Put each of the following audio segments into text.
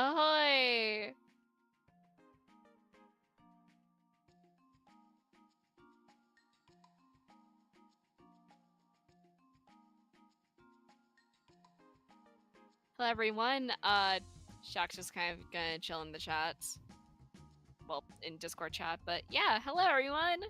Ahoy! Hello everyone, Shaq's just kind of gonna chill in the chat. Well, in Discord chat, but yeah, hello everyone!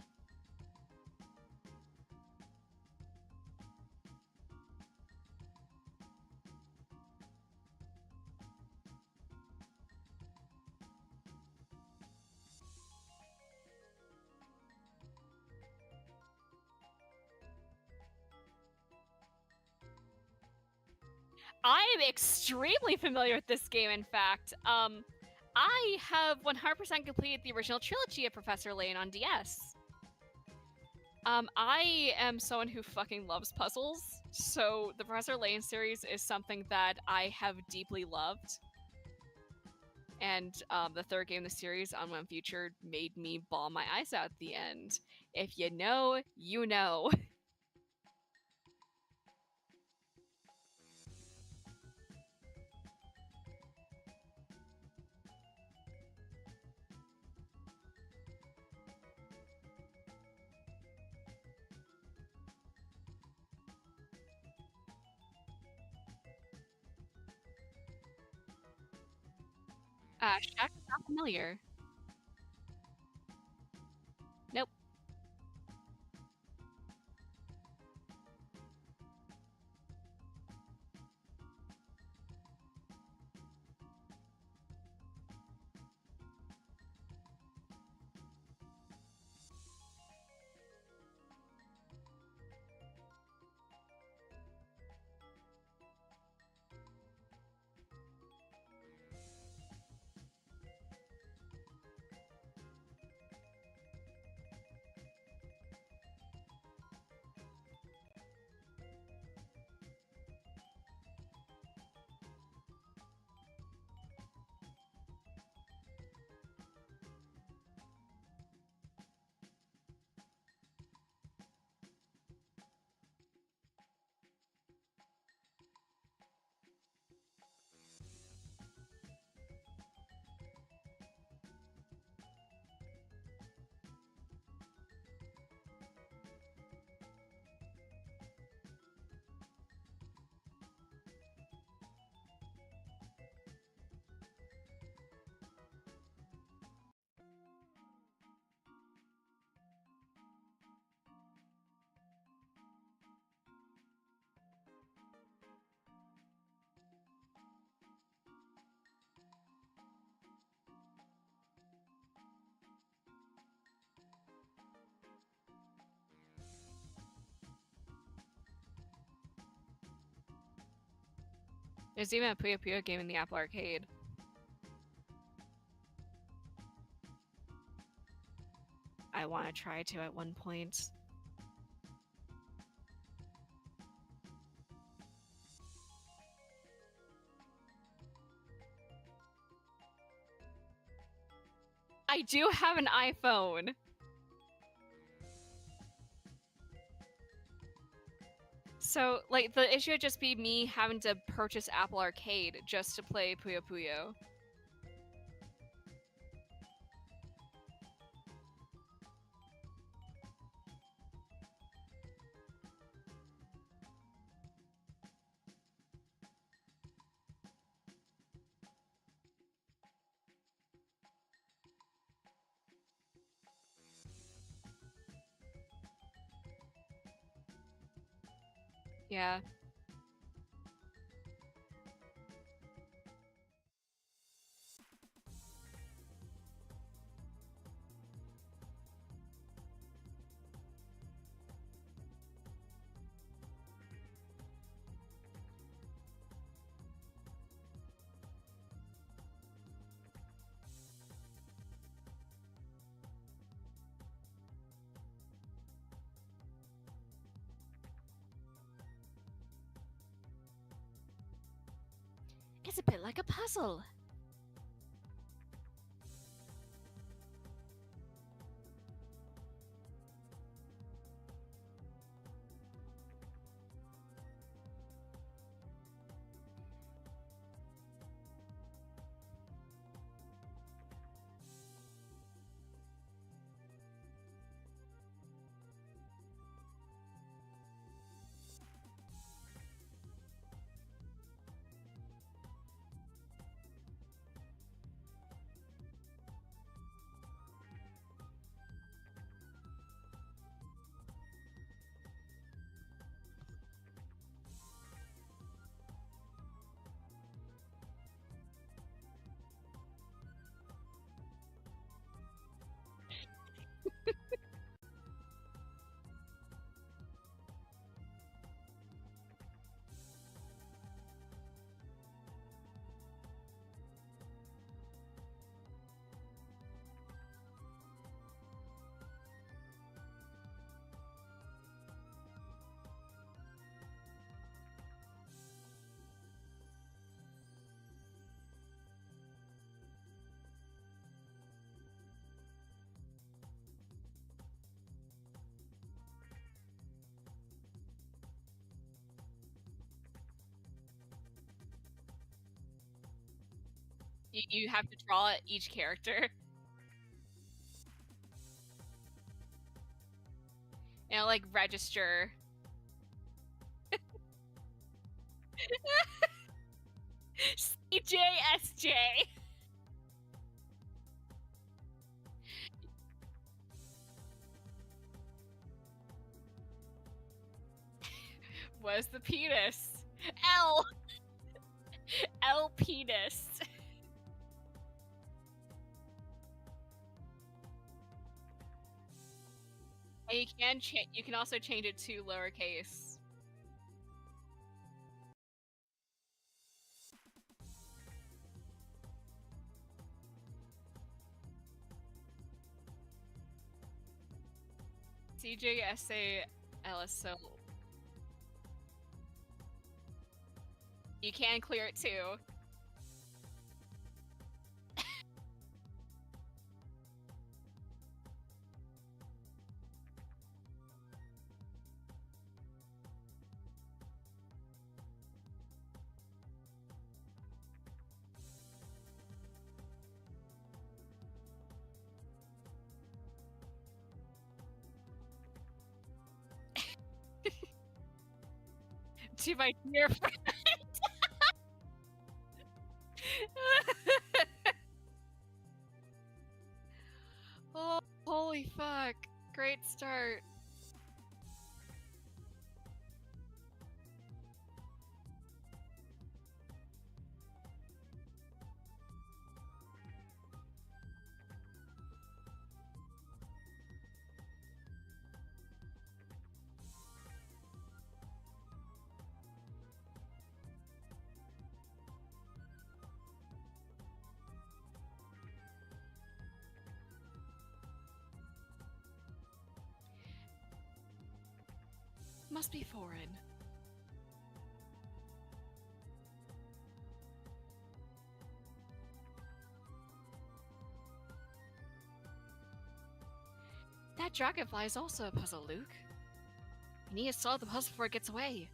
I am extremely familiar with this game, in fact. I have 100% completed the original trilogy of Professor Layton on DS. I am someone who fucking loves puzzles, so the Professor Layton series is something that I have deeply loved. And the third game in the series, On One Future, made me bawl my eyes out at the end. If you know, you know. Shaq is not familiar. Nope. There's even a Puyo Puyo game in the Apple Arcade. I want to try to at one point. I do have an iPhone. So, like, the issue would just be me having to purchase Apple Arcade just to play Puyo Puyo. Yeah. It's a bit like a puzzle. You have to draw each character. And like register. CJSJ. Was the penis. L. L penis. And you can also change it to lowercase. CJSALSO. You can clear it too. To my dear friend. Oh, holy fuck. Great start. Must be foreign. That dragonfly is also a puzzle, Luke. You need to solve the puzzle before it gets away.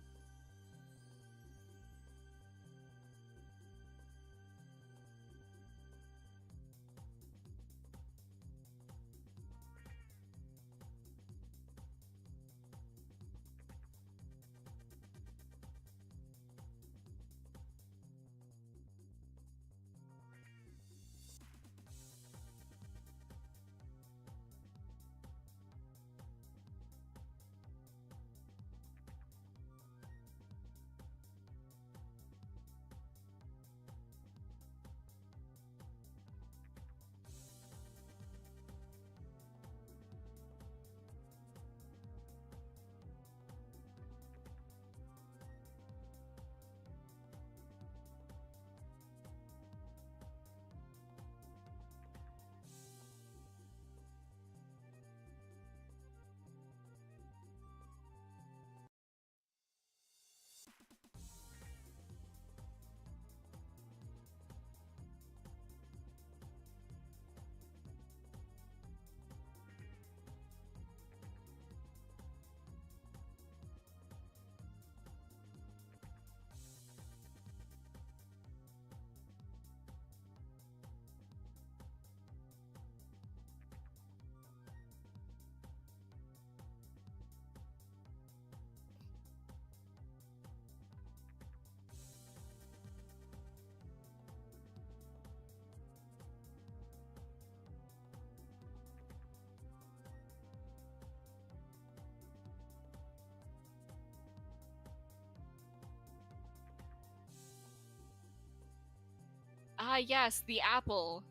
Ah, yes, the apple.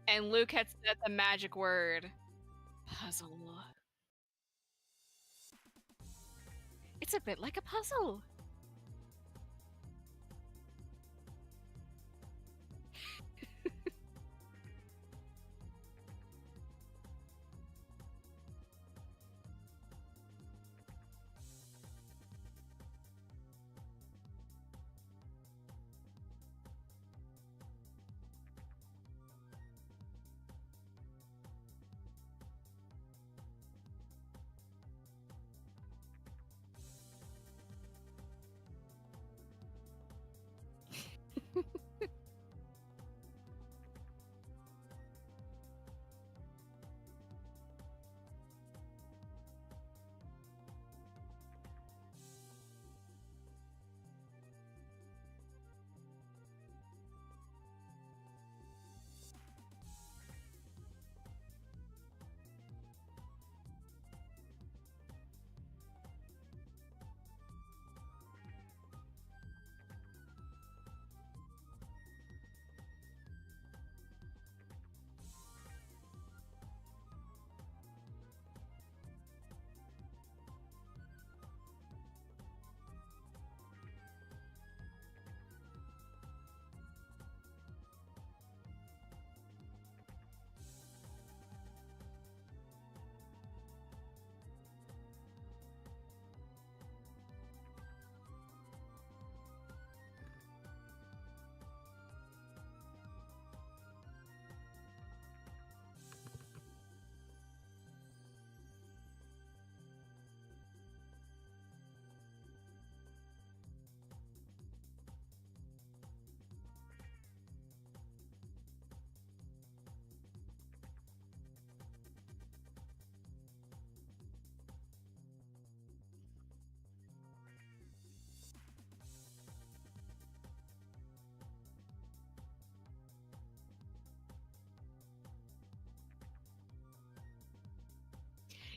And Luke had said the magic word. Puzzle. It's a bit like a puzzle.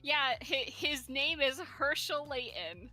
Yeah, his name is Herschel Layton.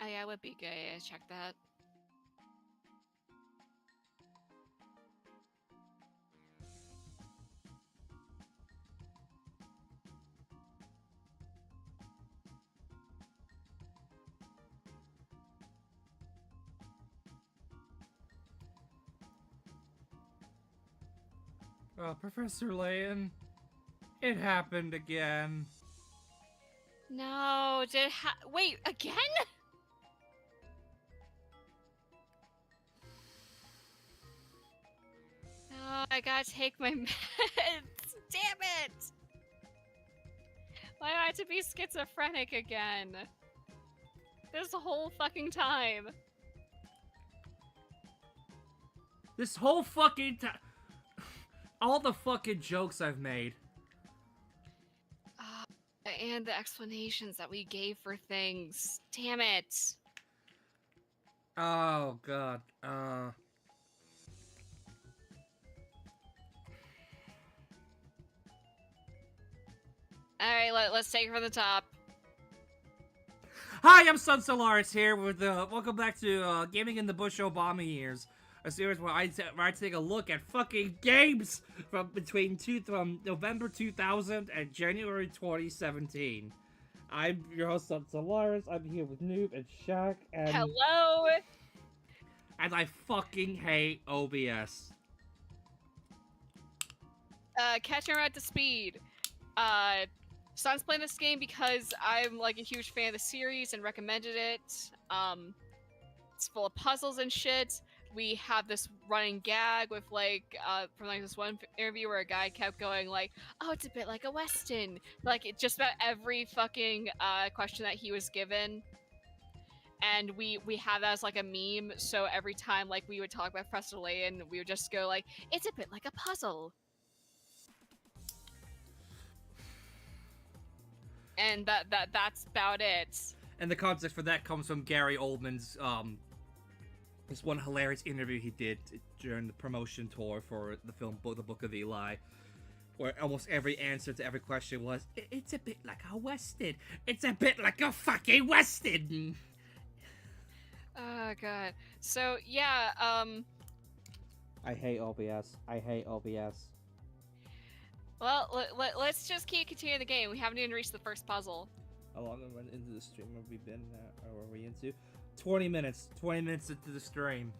Oh yeah, I would be gay. I check that. Professor Layton, it happened again. No, wait, again? No, I gotta take my meds. Damn it! Why do I have to be schizophrenic again? This whole fucking time. This whole fucking time. All the fucking jokes I've made. And the explanations that we gave for things. Damn it. Oh, God. Alright, let's take it from the top. Hi, I'm Sun Solaris here with, welcome back to, Gaming in the Bush Obama Years. A series where I take a look at fucking games from November 2000 and January 2017. I'm your host, Sun Solaris. I'm here with Noob and Shaq, and... Hello! And I fucking hate OBS. Catching her at the speed. Sun's playing this game because I'm like a huge fan of the series and recommended it. It's full of puzzles and shit. We have this running gag with from this one interview where a guy kept going like, "Oh, it's a bit like a Weston," just about every fucking question that he was given. and we have that as like a meme. So every time like we would talk about Professor Layton, we would just go like, it's a bit like a puzzle. And that's about it. And the context for that comes from Gary Oldman's this one hilarious interview he did during the promotion tour for the film The Book of Eli, where almost every answer to every question was, it's a bit like a Western. It's a bit like a fucking Western. Oh god. So yeah, I hate OBS. I hate OBS. well, let's just keep continuing the game. We haven't even reached the first puzzle. How long into the stream have we been? Or are we into? 20 minutes. 20 minutes into the stream.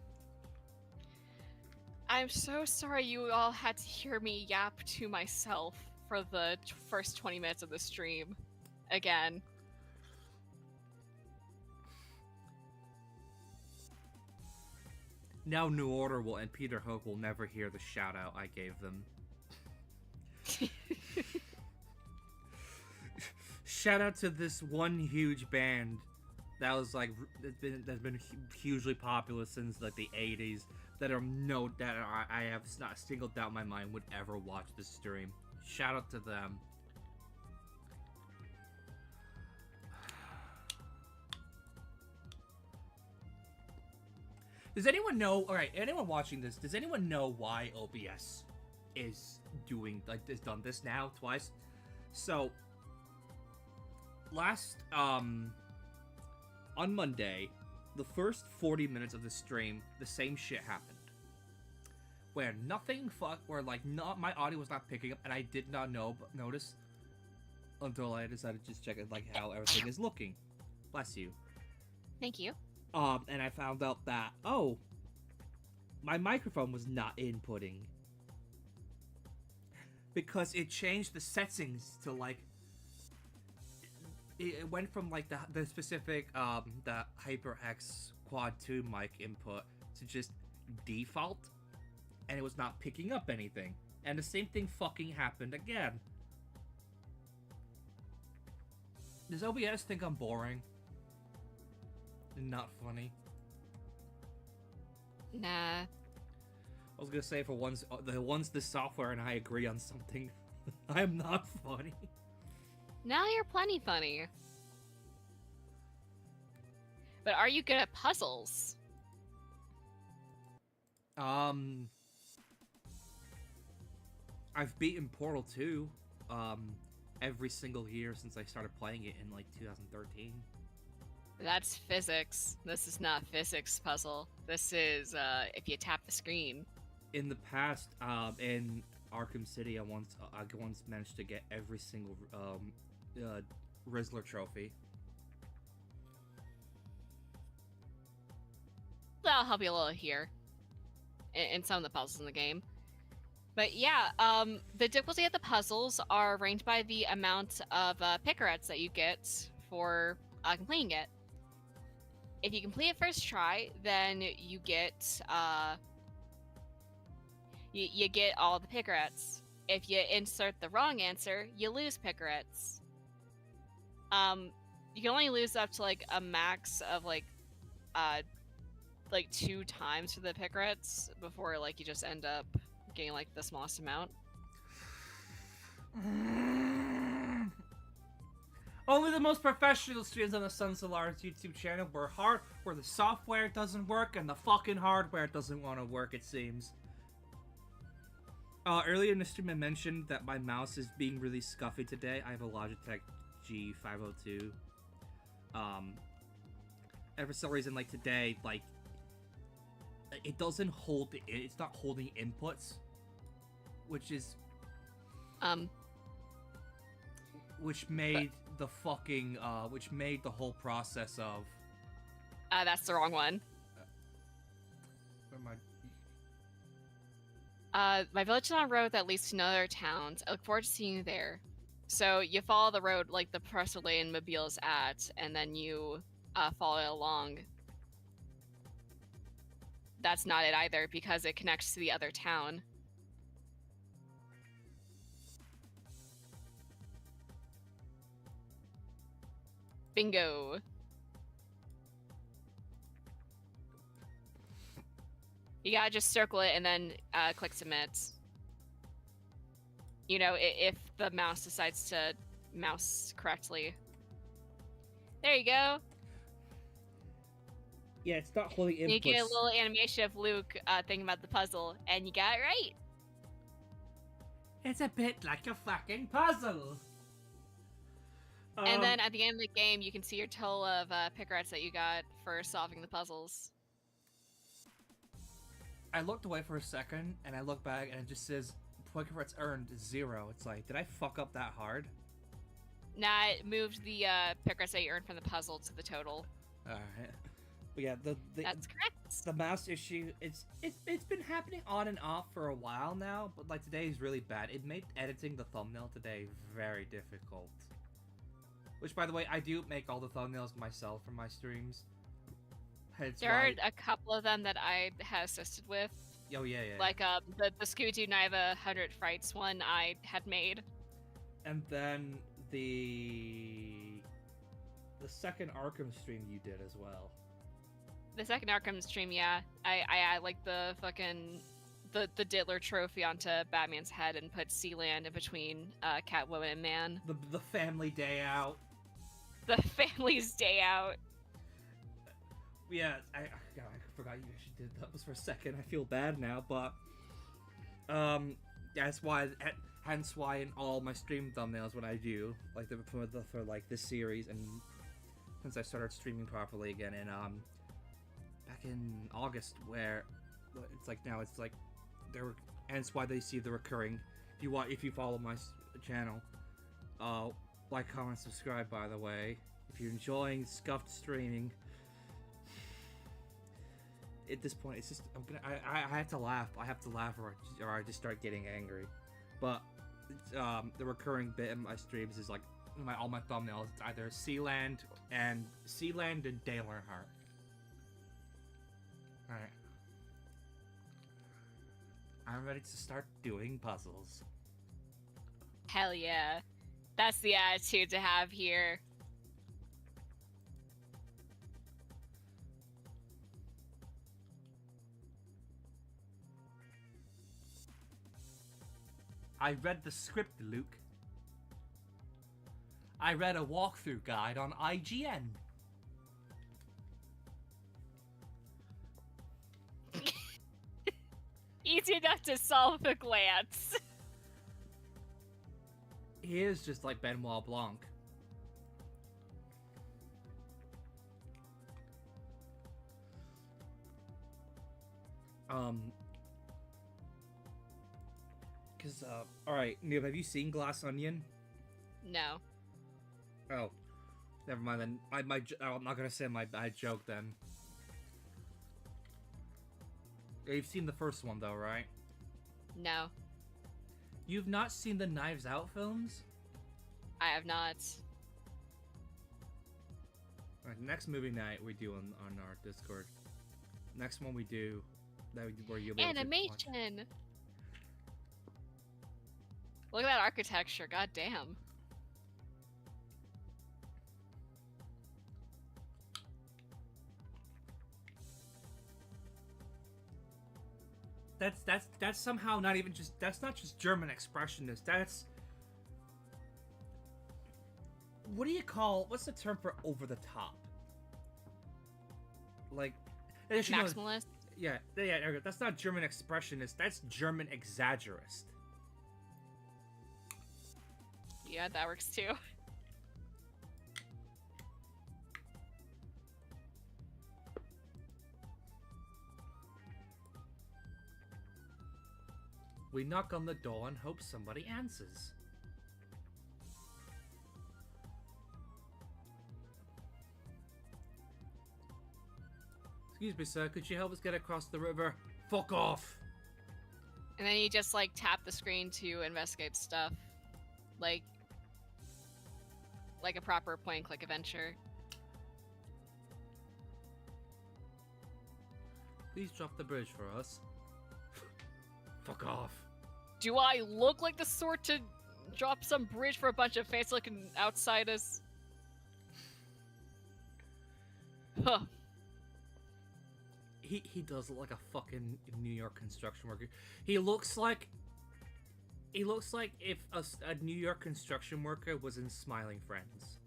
I'm so sorry you all had to hear me yap to myself for the first 20 minutes of the stream. Again. Now New Order will and Peter Hook will never hear the shout out I gave them. Shout out to this one huge band that was like that's been hugely popular since like the 80s. That are I have not a single doubt in my mind would ever watch this stream. Shout out to them. Does anyone know? All right, anyone watching this? Does anyone know why OBS is doing done this now twice? So last on Monday, the first 40 minutes of the stream, the same shit happened. Where my audio was not picking up, and I did not notice until I decided to just check it, like how everything is looking. Bless you. Thank you. And I found out that, my microphone was not inputting. Because it changed the settings to, like, it went from, like, the specific, the HyperX Quad 2 mic input to just default, and it was not picking up anything. And the same thing fucking happened again. Does OBS think I'm boring? Not funny? Nah. I was gonna say, for once the software and I agree on something, I'm not funny. Now you're plenty funny. But are you good at puzzles? I've beaten Portal 2, every single year since I started playing it in, like, 2013. That's physics. This is not physics puzzle. This is, if you tap the screen. In the past, in Arkham City, I once managed to get every single, Rizzler trophy. That'll help you a little here. In some of the puzzles in the game. But yeah, the difficulty of the puzzles are ranked by the amount of picarets that you get for completing it. If you complete it first try, then you get you get all the picarets. If you insert the wrong answer, you lose picarets. You can only lose up to like a max of like 2 times for the picarets before like you just end up getting like the smallest amount. Only the most professional streams on the Sun Solaris YouTube channel where the software doesn't work and the fucking hardware doesn't want to work, it seems. Earlier in the stream I mentioned that my mouse is being really scuffy today. I have a Logitech G502. And for some reason, like today, like, it doesn't hold, it's not holding inputs, which is, which made the fucking, which made the whole process of, that's the wrong one. Where am My village is on a road that leads to another town. I look forward to seeing you there. So you follow the road like the Professor Layton mobile is at, and then you follow it along. That's not it either, because it connects to the other town. Bingo. You gotta just circle it and then click submit. You know, if the mouse decides to mouse correctly. There you go. Yeah, it's not holding inputs. You get a little animation of Luke thinking about the puzzle, and you got it right. It's a bit like a fucking puzzle. And then at the end of the game, you can see your total of pickouts that you got for solving the puzzles. I looked away for a second, and I look back, and it just says pickouts earned 0. It's like, did I fuck up that hard? Nah, it moved the pickouts that you earned from the puzzle to the total. Alright. But yeah, that's correct. The mouse issue, it's been happening on and off for a while now, but like today is really bad. It made editing the thumbnail today very difficult. Which, by the way, I do make all the thumbnails myself for my streams. There are a couple of them that I have assisted with. Oh yeah. Like the Scooby-Doo Night of 100 Frights one I had made. And then the second Arkham stream you did as well. The second Arkham stream, yeah. I like the fucking the Diddler trophy onto Batman's head and put Sealand in between Catwoman and Man. The family day out. The family's day out. Yeah, I forgot you actually did that. Was for a second. I feel bad now, but that's why. Hence why in all my stream thumbnails, when I do like for like this series, and since I started streaming properly again in back in August, where it's like now it's like there, and it's why they see the recurring. If you follow my channel, like, comment, subscribe. By the way, if you're enjoying scuffed streaming. At this point, it's just I have to laugh. I have to laugh, or I just start getting angry. But the recurring bit in my streams is like all my thumbnails. It's either Sealand and Dale Earnhardt. All right, I'm ready to start doing puzzles. Hell yeah, that's the attitude to have here. I read the script, Luke. I read a walkthrough guide on IGN. Easy enough to solve a glance. He is just like Benoit Blanc. Alright, Neil, have you seen Glass Onion? No. Oh, never mind then. I'm not gonna say my bad joke then. You've seen the first one though, right? No. You've not seen the Knives Out films? I have not. Alright, next movie night we do on our Discord. Next one we do, where you'll be able to watch. Animation! Look at that architecture, god damn. That's somehow not even just, that's not just German expressionist, that's, what's the term for over the top? Like, Maximalist? Yeah, that's not German expressionist, that's German exaggerist. Yeah, that works too. We knock on the door and hope somebody answers. Excuse me, sir, could you help us get across the river? Fuck off! And then you just, like, tap the screen to investigate stuff. Like a proper point-and-click adventure. Please drop the bridge for us. Fuck off. Do I look like the sort to drop some bridge for a bunch of fancy-looking outsiders? He He does look like a fucking New York construction worker. He looks like if a New York construction worker was in Smiling Friends.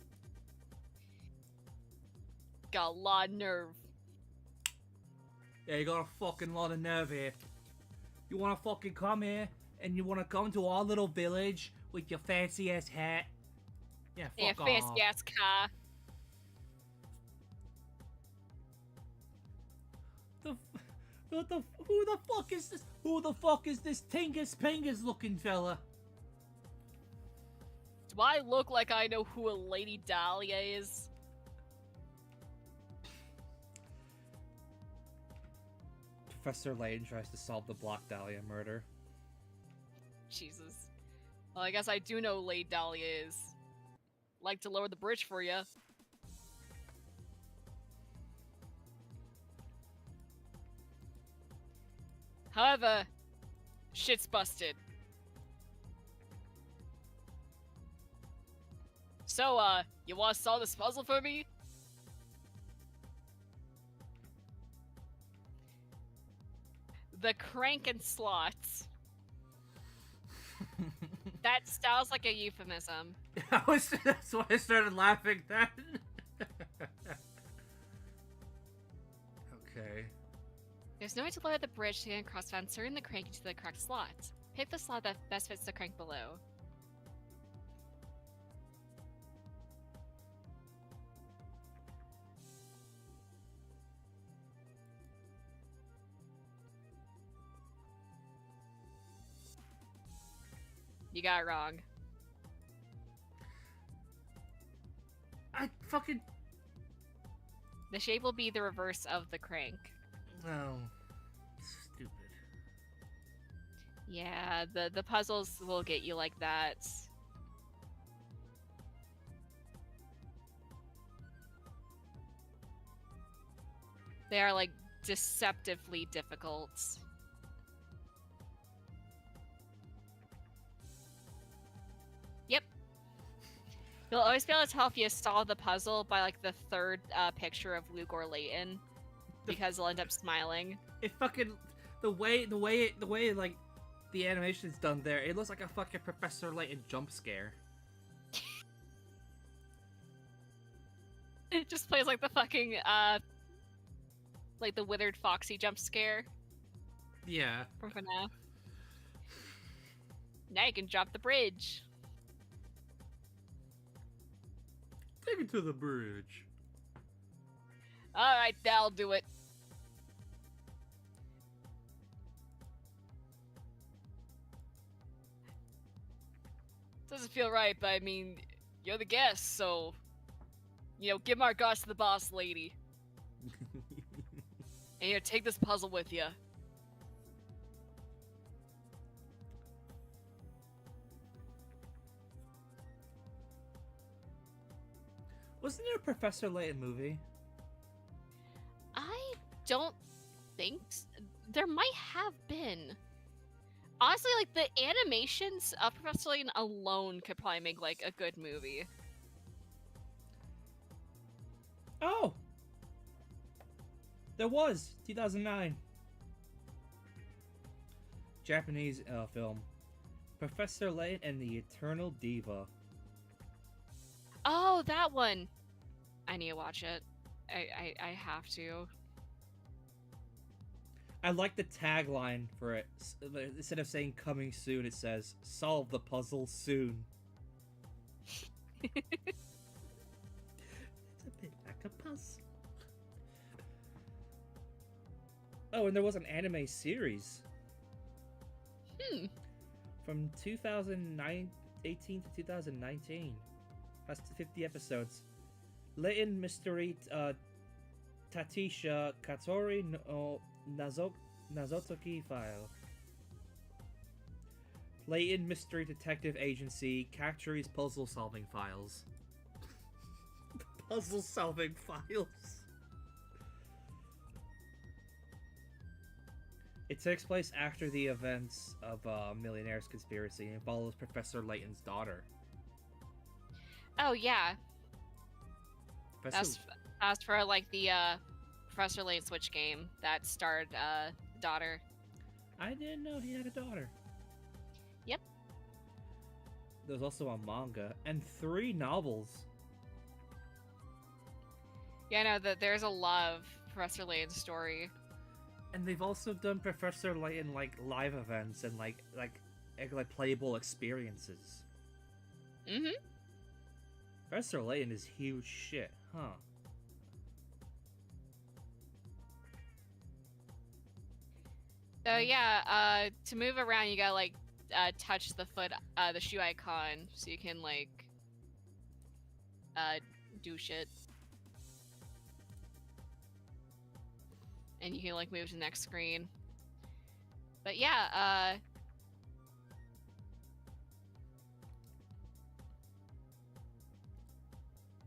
Got a lot of nerve. Yeah, you got a fucking lot of nerve here. You wanna fucking come here and you wanna come to our little village with your fancy ass hat? Yeah, fuck off. Fancy ass car. Who the fuck is this? Who the fuck is this Tingus Pingus looking fella? Do I look like I know who a Lady Dahlia is? Professor Layton tries to solve the Black Dahlia murder. Jesus. Well, I guess I do know who Lady Dahlia is. Like to lower the bridge for you. However, shit's busted. So, you wanna solve this puzzle for me? The crank and slots. That sounds like a euphemism. That's why I started laughing then. Okay. There's no way to lower the bridge to get across without inserting the crank into the correct slot. Pick the slot that best fits the crank below. You got it wrong. I fucking... The shape will be the reverse of the crank. Oh. Stupid. Yeah, the puzzles will get you like that. They are, like, deceptively difficult. Yep. You'll always be able to tell if you solve the puzzle by, like, the third picture of Luke or Layton, because they'll end up smiling. It fucking... The way, like, the animation's done there, it looks like a fucking Professor Layton jump scare. It just plays like the fucking, like the withered foxy jump scare. Yeah. From FNAF. Now you can drop the bridge. Take it to the bridge. Alright, that'll do it. Doesn't feel right, but I mean, you're the guest, so... You know, give my regards to the boss lady. And here, take this puzzle with you. Wasn't there a Professor Layton movie? I don't think there might have been. Honestly, like, the animations of Professor Layton alone could probably make, like, a good movie. Oh! There was! 2009. Japanese film. Professor Layton and the Eternal Diva. Oh, that one! I need to watch it. I have to. I like the tagline for it. Instead of saying coming soon, it says, solve the puzzle soon. It's a bit like a puzzle. Oh, and there was an anime series. From 2018 to 2019. That's 50 episodes. Layton Mystery Tatisha Katori no Nazotoki File. Layton Mystery Detective Agency Captures Puzzle Solving Files. Puzzle Solving Files. It takes place after the events of Millionaire's Conspiracy and follows Professor Layton's daughter. Oh, yeah. Professor... As for, like, the Professor Layton Switch game that starred daughter. I didn't know he had a daughter. Yep. There's also a manga and 3 novels. Yeah, I know that there's a lot of Professor Layton's story. And they've also done Professor Layton like live events and like playable experiences. Mm-hmm. Professor Layton is huge shit, huh? So yeah, to move around, you gotta like touch the the shoe icon, so you can like do shit, and you can like move to the next screen. But yeah,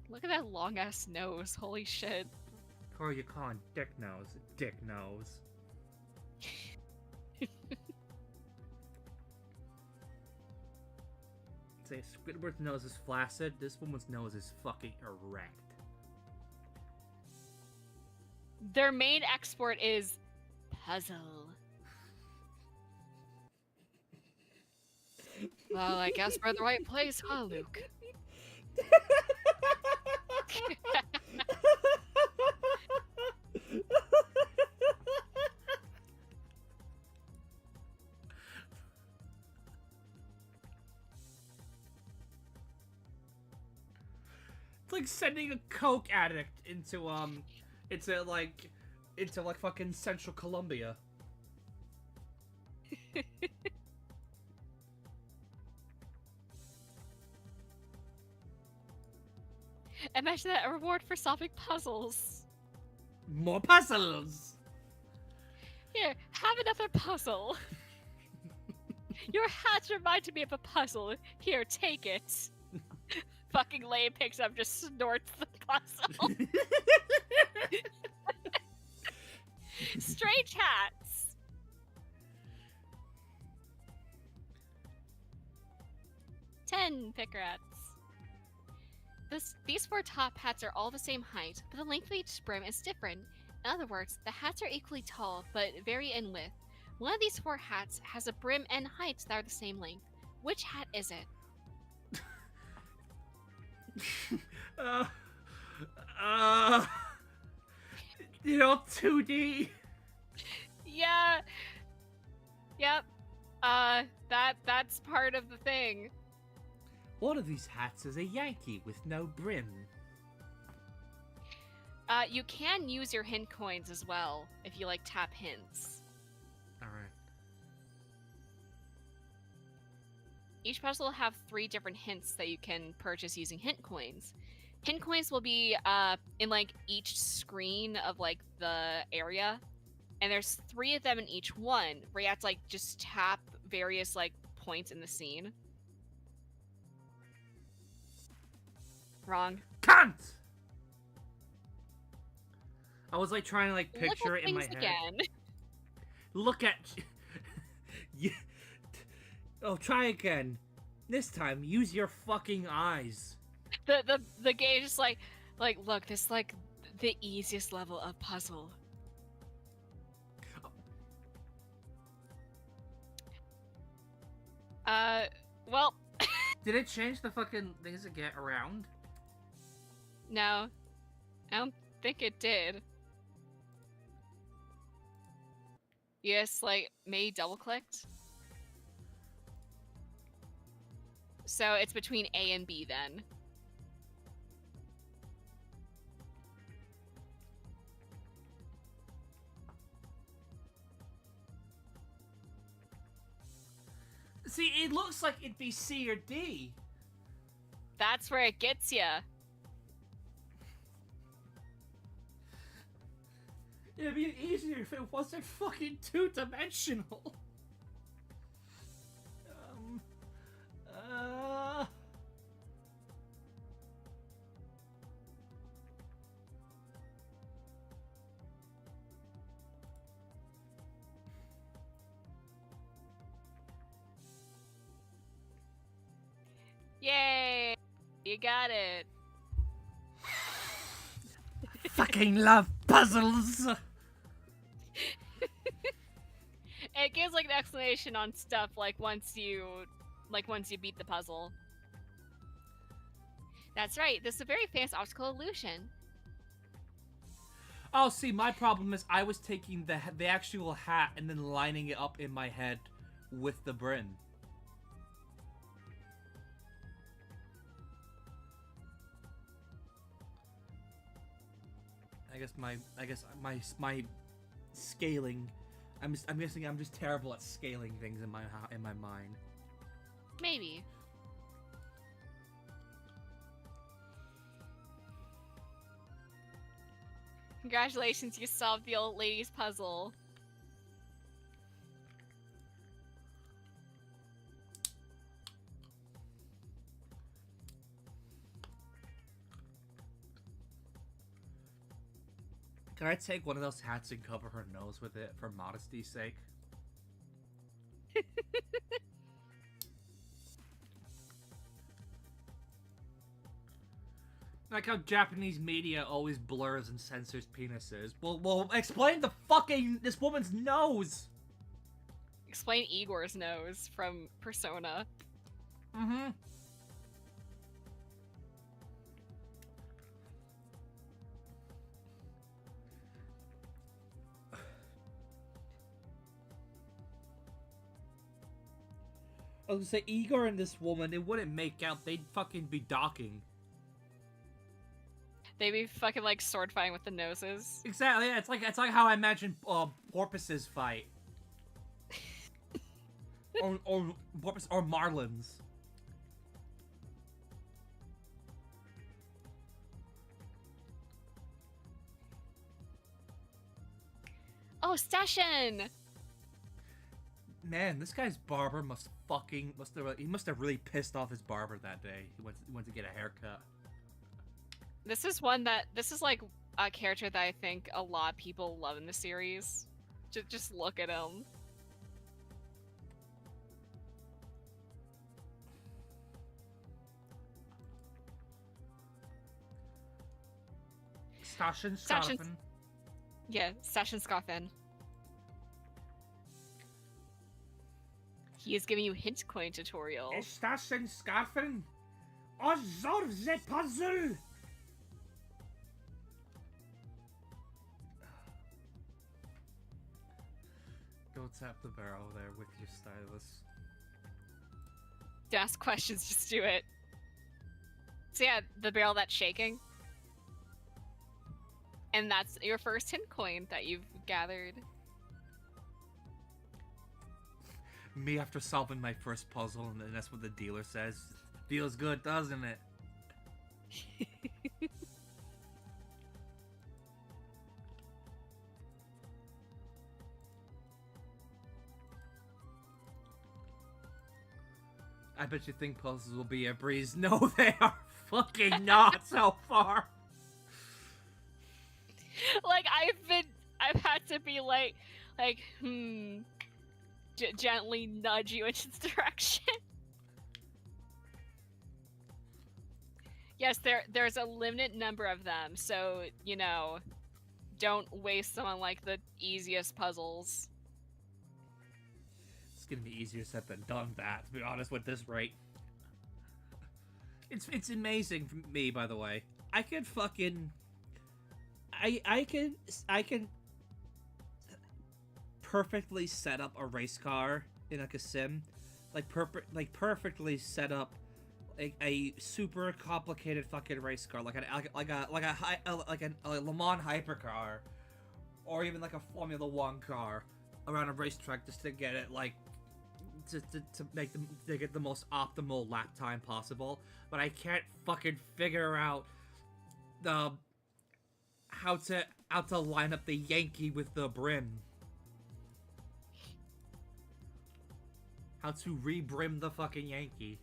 look at that long ass nose. Holy shit. Or you call him Dick Nose. Dick Nose. Say Squidward's nose is flaccid, this woman's nose is fucking erect. Their main export is puzzle. Well, I guess we're in the right place, huh, Luke? It's like sending a coke addict into fucking Central Colombia. Imagine that, a reward for solving puzzles. More puzzles! Here, have another puzzle. Your hats reminded me of a puzzle. Here, take it. Fucking Layton picks up, just snorts the puzzle. Strange hats. Ten pick rats. These 4 top hats are all the same height, but the length of each brim is different. In other words, the hats are equally tall, but vary in width. One of these 4 hats has a brim and height that are the same length. Which hat is it? 2D. Yeah. Yep. That's part of the thing. One of these hats is a Yankee with no brim. You can use your hint coins as well if you like tap hints. Alright. Each puzzle will have 3 different hints that you can purchase using hint coins. Hint coins will be in like each screen of like the area, and there's 3 of them in each one where you have to like just tap various like points in the scene. Wrong. Cunt! I was like trying to like picture it in my head. Again. Look at Oh, try again. This time, use your fucking eyes. The game is like look, this is like the easiest level of puzzle. Well. Did it change the fucking things that get around? No, I don't think it did. Yes, like maybe double clicked. So it's between A and B then. See, it looks like it'd be C or D. That's where it gets ya. It'd be easier if it wasn't fucking 2-dimensional. Yay! You got it. Fucking love puzzles. It gives like an explanation on stuff like once you beat the puzzle. That's right. This is a very famous optical illusion. Oh, see, my problem is I was taking the actual hat and then lining it up in my head with the brim. I guess my scaling. I'm guessing I'm just terrible at scaling things in my mind. Maybe. Congratulations, you solved the old lady's puzzle. Can I take one of those hats and cover her nose with it for modesty's sake? Like how Japanese media always blurs and censors penises. Well, explain this woman's nose! Explain Igor's nose from Persona. Mm-hmm. I was gonna say, Igor and this woman, it wouldn't make out. They'd fucking be docking. They'd be fucking like sword fighting with the noses. Exactly. Yeah, it's like how I imagine porpoises fight, or porpoise or marlins. Oh, Stashin! Man, this guy's barber must have really pissed off his barber that day. He went to get a haircut. This is like a character that I think a lot of people love in the series. Just look at him. Stashin Scarfin. Yeah, Stashin Scarfin. He is giving you hint coin tutorial. Stashin Scarfin. Observe the puzzle. Go tap the barrel there with your stylus. Don't ask questions, just do it. So yeah, the barrel that's shaking. And that's your first hint coin that you've gathered. Me after solving my first puzzle, and then that's what the dealer says. Feels good, doesn't it? I bet you think puzzles will be a breeze. No, they are fucking not so far. Like I've had to be like, gently nudge you into the direction. Yes, there's a limited number of them, so you know, don't waste them on like the easiest puzzles. It's gonna be easier said than done. That, to be honest, with this rate, it's amazing for me. By the way, I could fucking, I can perfectly set up a race car in like a sim, perfectly set up a super complicated fucking race car, like a Le Mans hypercar, or even like a Formula One car around a racetrack just to get it like to get the most optimal lap time possible. But I can't fucking figure out the how to line up the Yankee with the brim. How to re-brim the fucking Yankee.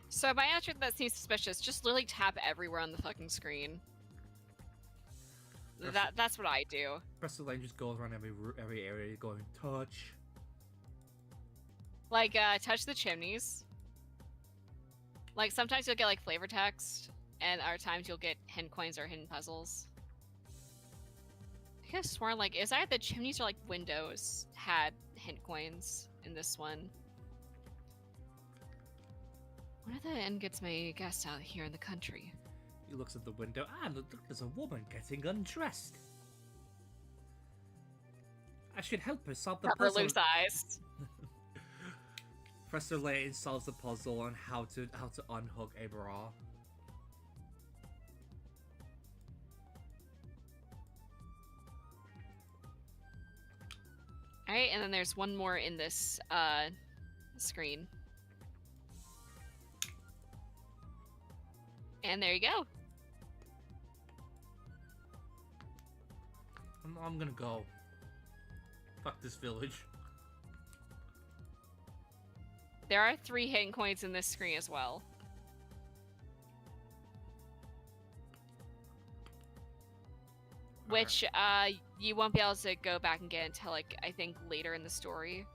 So my answer to that seems suspicious. Just literally tap everywhere on the fucking screen. That's what I do. Press the lane just goes around every area going touch. Like touch the chimneys. Like sometimes you'll get like flavor text and other times you'll get hidden coins or hidden puzzles. I could have sworn, like, is either the chimneys or like windows had hidden coins in this one. One of the ingots may guest out here in the country. He looks at the window. Ah, look, there's a woman getting undressed. I should help her solve the puzzle. Loose eyes. Professor Layton solves the puzzle on how to unhook a bra. Alright, and then there's one more in this screen. And there you go. I'm gonna go. Fuck this village. There are 3 hidden coins in this screen as well. Which, you won't be able to go back and get until, like, I think later in the story.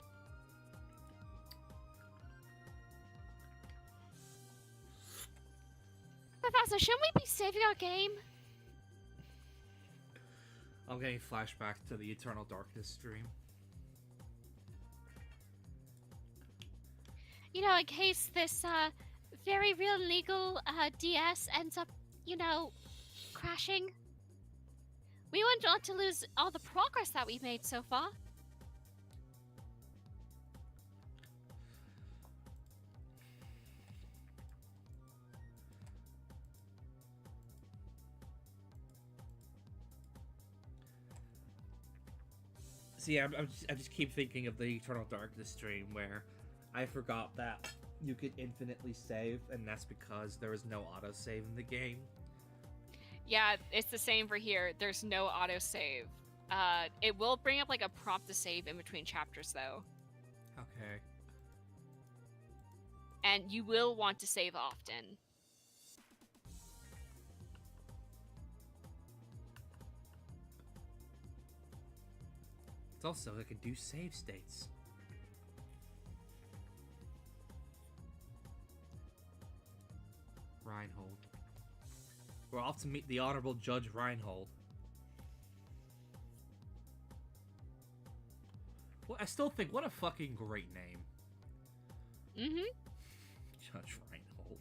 Professor, shouldn't we be saving our game? I'm getting flashback to the Eternal Darkness stream. You know, in case this very real legal DS ends up, you know, crashing. We wouldn't want to lose all the progress that we've made so far. See, I just keep thinking of the Eternal Darkness stream where I forgot that you could infinitely save, and that's because there is no autosave in the game. Yeah, it's the same for here. There's no autosave. It will bring up like a prompt to save in between chapters though. Okay. And you will want to save often. It's also I can do save states. Reinhold. We're off to meet the Honorable Judge Reinhold. Well, I still think, what a fucking great name. Mm-hmm. Judge Reinhold.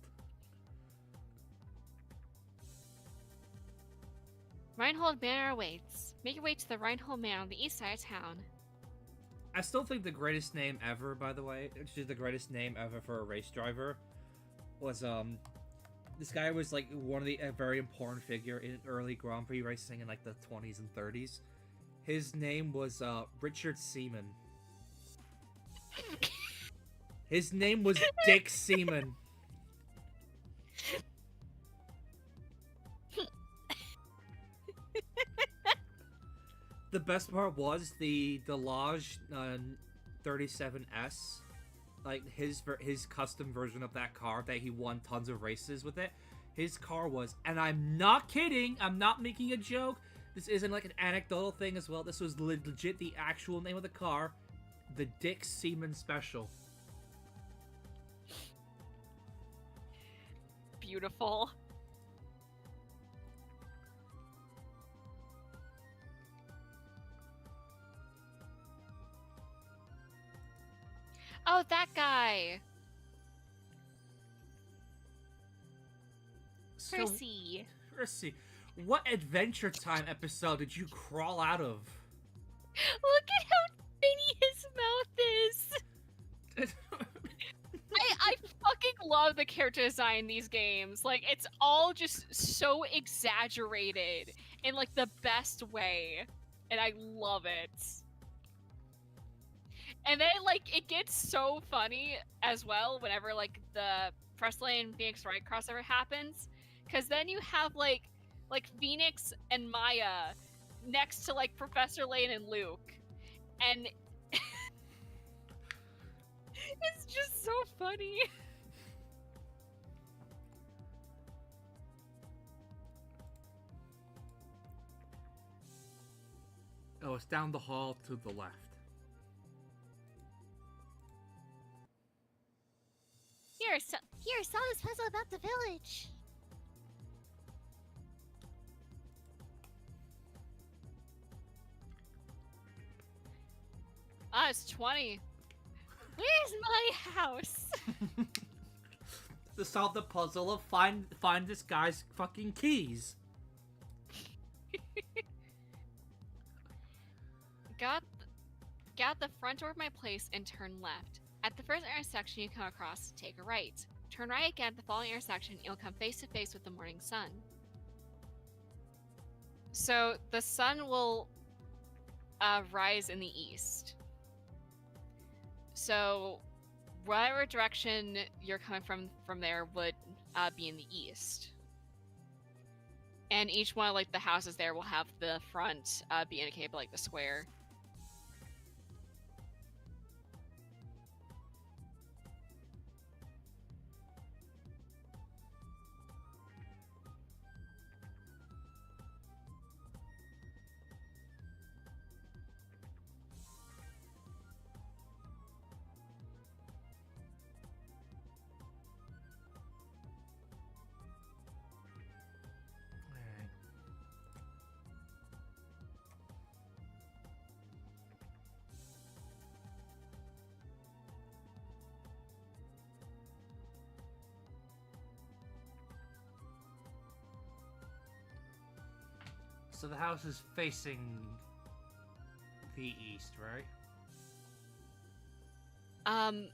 Reinhold Manor awaits. Make your way to the Reinhold Manor on the east side of town. I still think the greatest name ever, by the way, which is the greatest name ever for a race driver, was, this guy was, like, one of a very important figure in early Grand Prix racing in, like, the 20s and 30s. His name was, Richard Seaman. His name was Dick Seaman. The best part was the Delage 37S. Like, his custom version of that car that he won tons of races with it. His car was, and I'm not kidding, I'm not making a joke, this isn't like an anecdotal thing as well, this was legit the actual name of the car, the Dick Seaman Special. Beautiful. Oh, that guy! So, Percy. Percy, what Adventure Time episode did you crawl out of? Look at how tiny his mouth is! I fucking love the character design in these games. Like, it's all just so exaggerated in, like, the best way. And I love it. And then, like, it gets so funny as well whenever, like, the Presley and Phoenix Wright crossover happens. Because then you have, like Phoenix and Maya next to, like, Professor Layton and Luke. And it's just so funny. Oh, it's down the hall to the left. Here, solve this puzzle about the village. It's 20. Where's my house? To solve the puzzle of find this guy's fucking keys. Get out the front door of my place and turn left. At the first intersection you come across, take a right. Turn right again at the following intersection, you'll come face to face with the morning sun. So the sun will rise in the east. So whatever direction you're coming from there would be in the east. And each one of like the houses there will have the front be indicated by like the square. So the house is facing the east, right? On.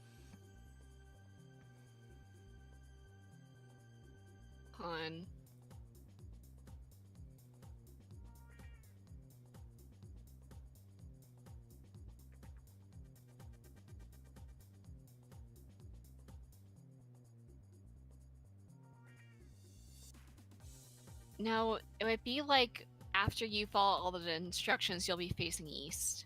Now, it would be like after you follow all the instructions, you'll be facing east.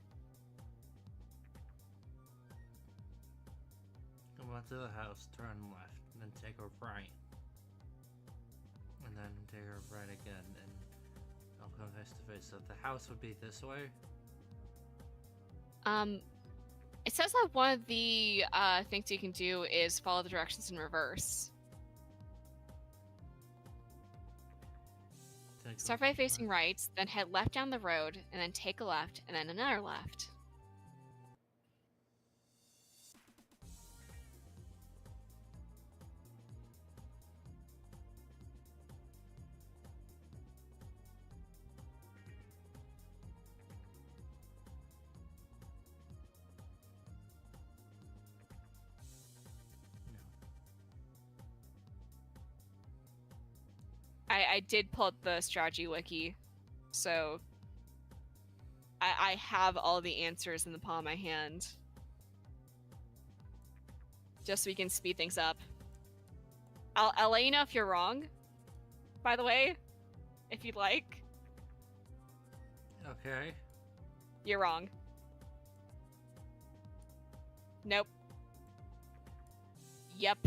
Come on to the house, turn left, and then take a right. And then take a right again, and I'll come face to face. So the house would be this way? It says that one of the things you can do is follow the directions in reverse. Start by facing right, then head left down the road, and then take a left, and then another left. I did pull up the strategy wiki, so I have all the answers in the palm of my hand. Just so we can speed things up. I'll let you know if you're wrong, by the way, if you'd like. Okay. You're wrong. Nope. Yep.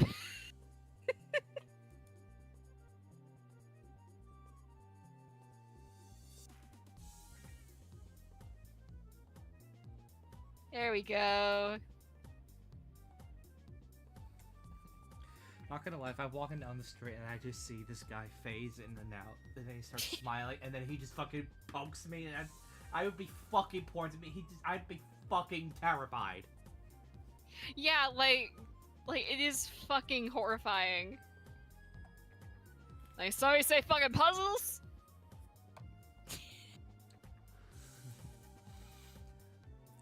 There we go. Not gonna lie, if I'm walking down the street and I just see this guy phase in and out, and then he starts smiling, and then he just fucking pokes me, and I would be fucking pouring to me. I'd be fucking terrified. Yeah, like it is fucking horrifying. Like, sorry, say fucking puzzles?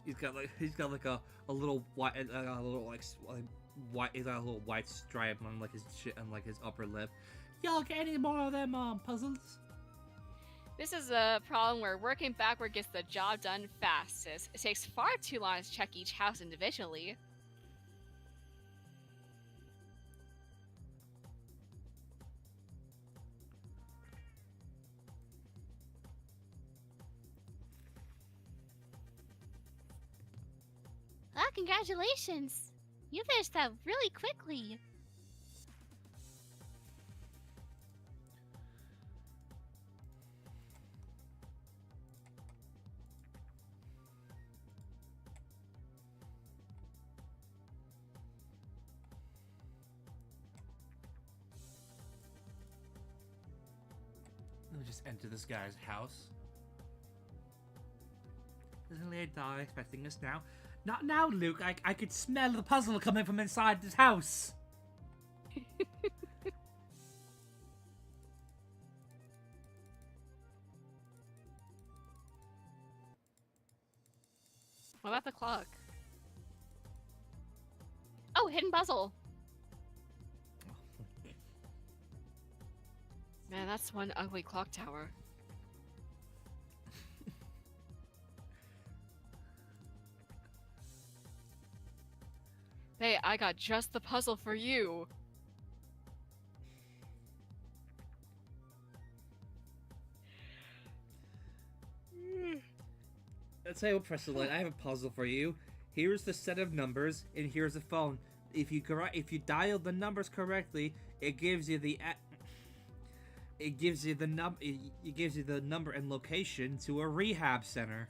He's got like a little white, a little like white. He's got a little white stripe on like his on like his upper lip. Y'all get any more of them puzzles? This is a problem where working backward gets the job done fastest. It takes far too long to check each house individually. Ah, congratulations! You finished that really quickly. Let me just enter this guy's house. Isn't Layton expecting us now? Not now, Luke. I could smell the puzzle coming from inside this house. What about the clock? Oh, hidden puzzle. Man, that's one ugly clock tower. Hey, I got just the puzzle for you. Let's say, Professor Light, I have a puzzle for you. Here's the set of numbers, and here's the phone. If you dial the numbers correctly, it gives you the number and location to a rehab center.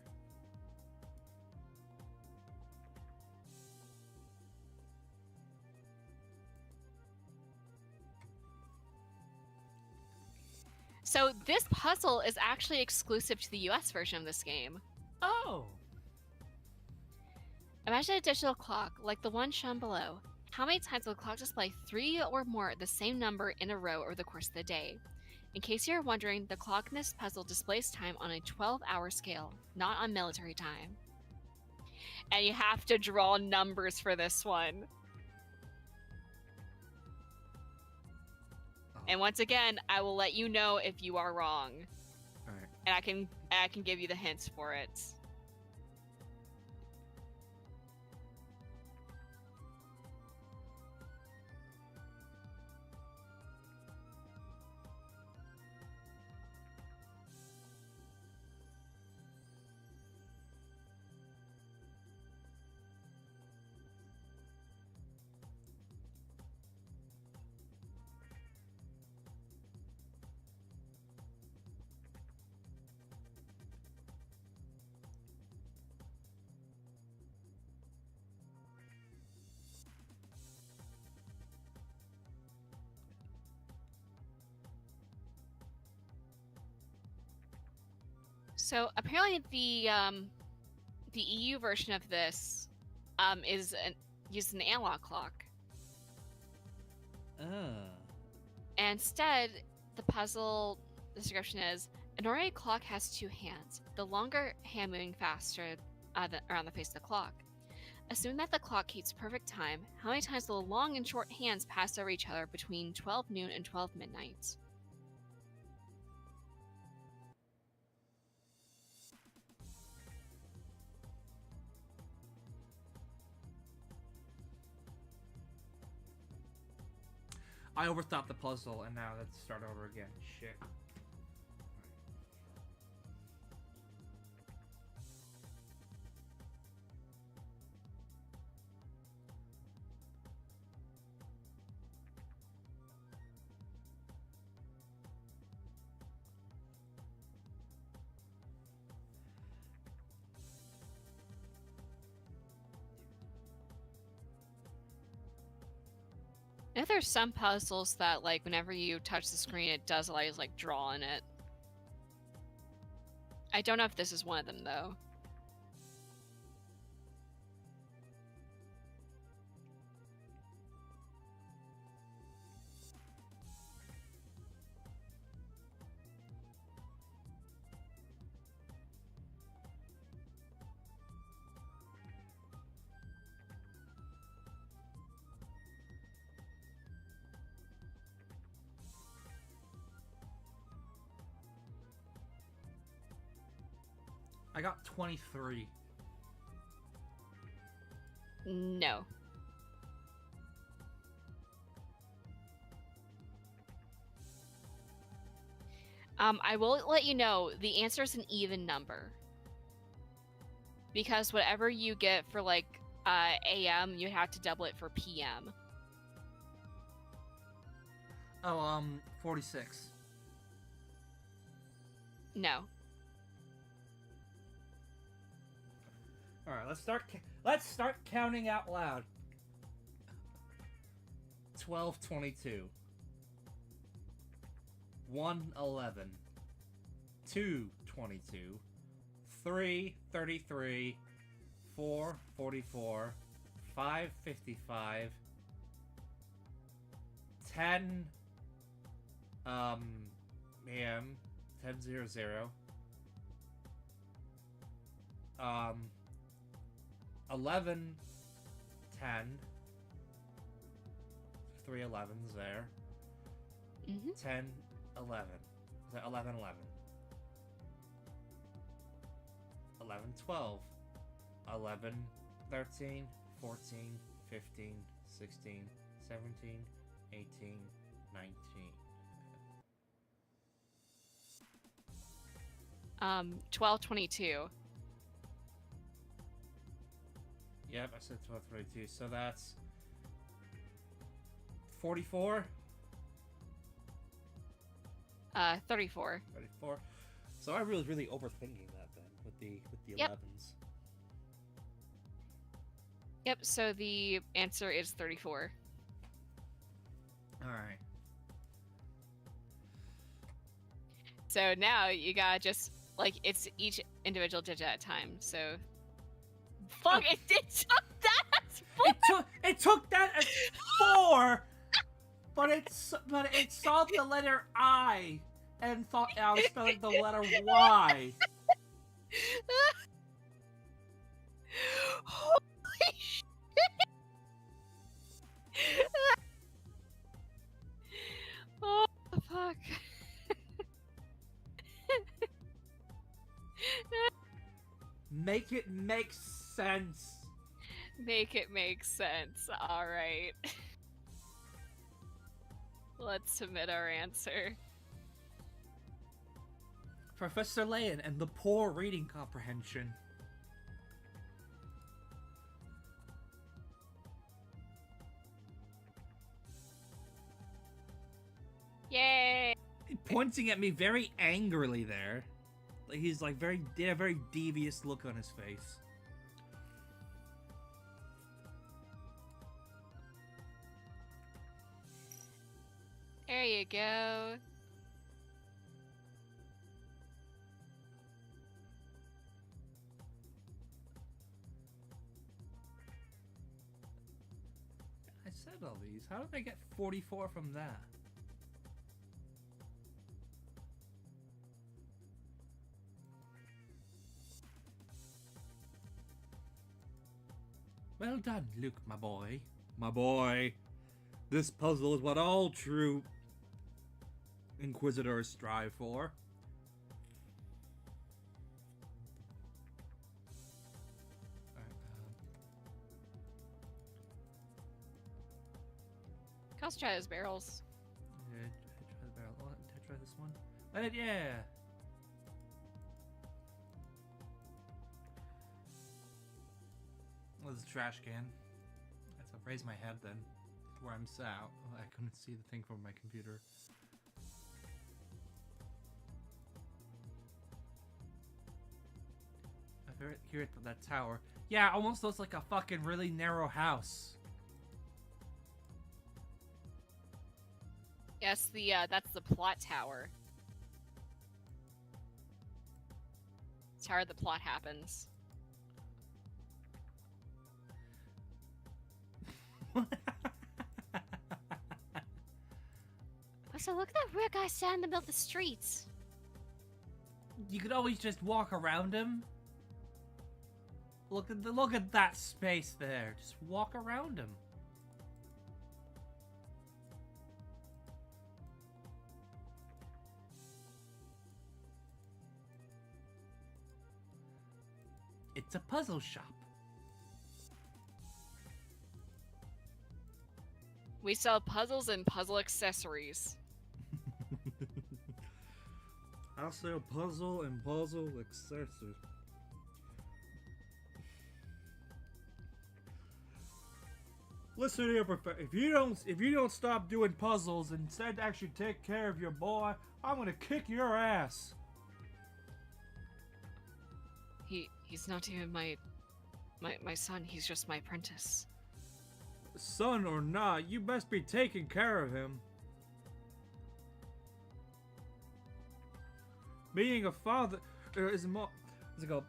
So this puzzle is actually exclusive to the US version of this game. Oh. Imagine a digital clock, like the one shown below. How many times will the clock display 3 or more of the same number in a row over the course of the day? In case you're wondering, the clock in this puzzle displays time on a 12-hour scale, not on military time. And you have to draw numbers for this one. And once again, I will let you know if you are wrong. Alright. And I can give you the hints for it. So apparently the EU version of this uses an analog clock. Ah. And instead, the puzzle description is an ordinary clock has 2 hands. The longer hand moving faster around the face of the clock. Assume that the clock keeps perfect time. How many times will the long and short hands pass over each other between 12 noon and 12 midnight? I overthought the puzzle, and now let's start over again. Shit. I think there's some puzzles that, like, whenever you touch the screen, it does allow you to, like, draw on it. I don't know if this is one of them, though. I got 23. No. I will let you know the answer is an even number. Because whatever you get for, like, AM, you have to double it for PM. Oh, 46. No. All right, let's start counting out loud. 12:22. 1:11. 2:22. 3:33. 4:44, 5:55, 10 a.m. 10:00, 11:10, 3 11s there. 10 11. Is that 11 11? 11 12. 11 13, 14, 15, 16, 17, 18, 19. 12:22. Yep, I said 12:22. So that's 44. 34. 34. So I was really overthinking that then with the Yep. 11s. Yep, so the answer is 34. All right. So now you gotta just, like, it's each individual digit at a time, so... Fuck, Oh. it took that! It took that as 4, but it saw the letter I and thought I was spelling the letter Y. Holy shit! Oh, fuck. Make it make sense. Make it make sense. Alright. Let's submit our answer. Professor Layton and the poor reading comprehension. Yay! Pointing at me very angrily there. Like he's like did a very devious look on his face. There you go. I said all these. How did I get 44 from that? Well done, Luke, my boy. My boy. This puzzle is what all true Inquisitors strive for. Let's try those barrels. Yeah, try the barrel. Oh, did I try this one? I did, yeah. Oh, there's a trash can. I have to raise my head then. Where I'm sat. Oh, I couldn't see the thing from my computer. Here at that tower. Yeah, almost looks like a fucking really narrow house. Yes, that's the plot tower. Tower the plot happens. So look at that weird guy standing in the middle of the streets. You could always just walk around him. Look at that space there. Just walk around him. It's a puzzle shop. We sell puzzles and puzzle accessories. I'll sell puzzle and puzzle accessories. Listen here, Professor. If you don't stop doing puzzles and instead actually take care of your boy, I'm gonna kick your ass. He's not even my son. He's just my apprentice. Son or not, you best be taking care of him. Being a father is more. What's it called?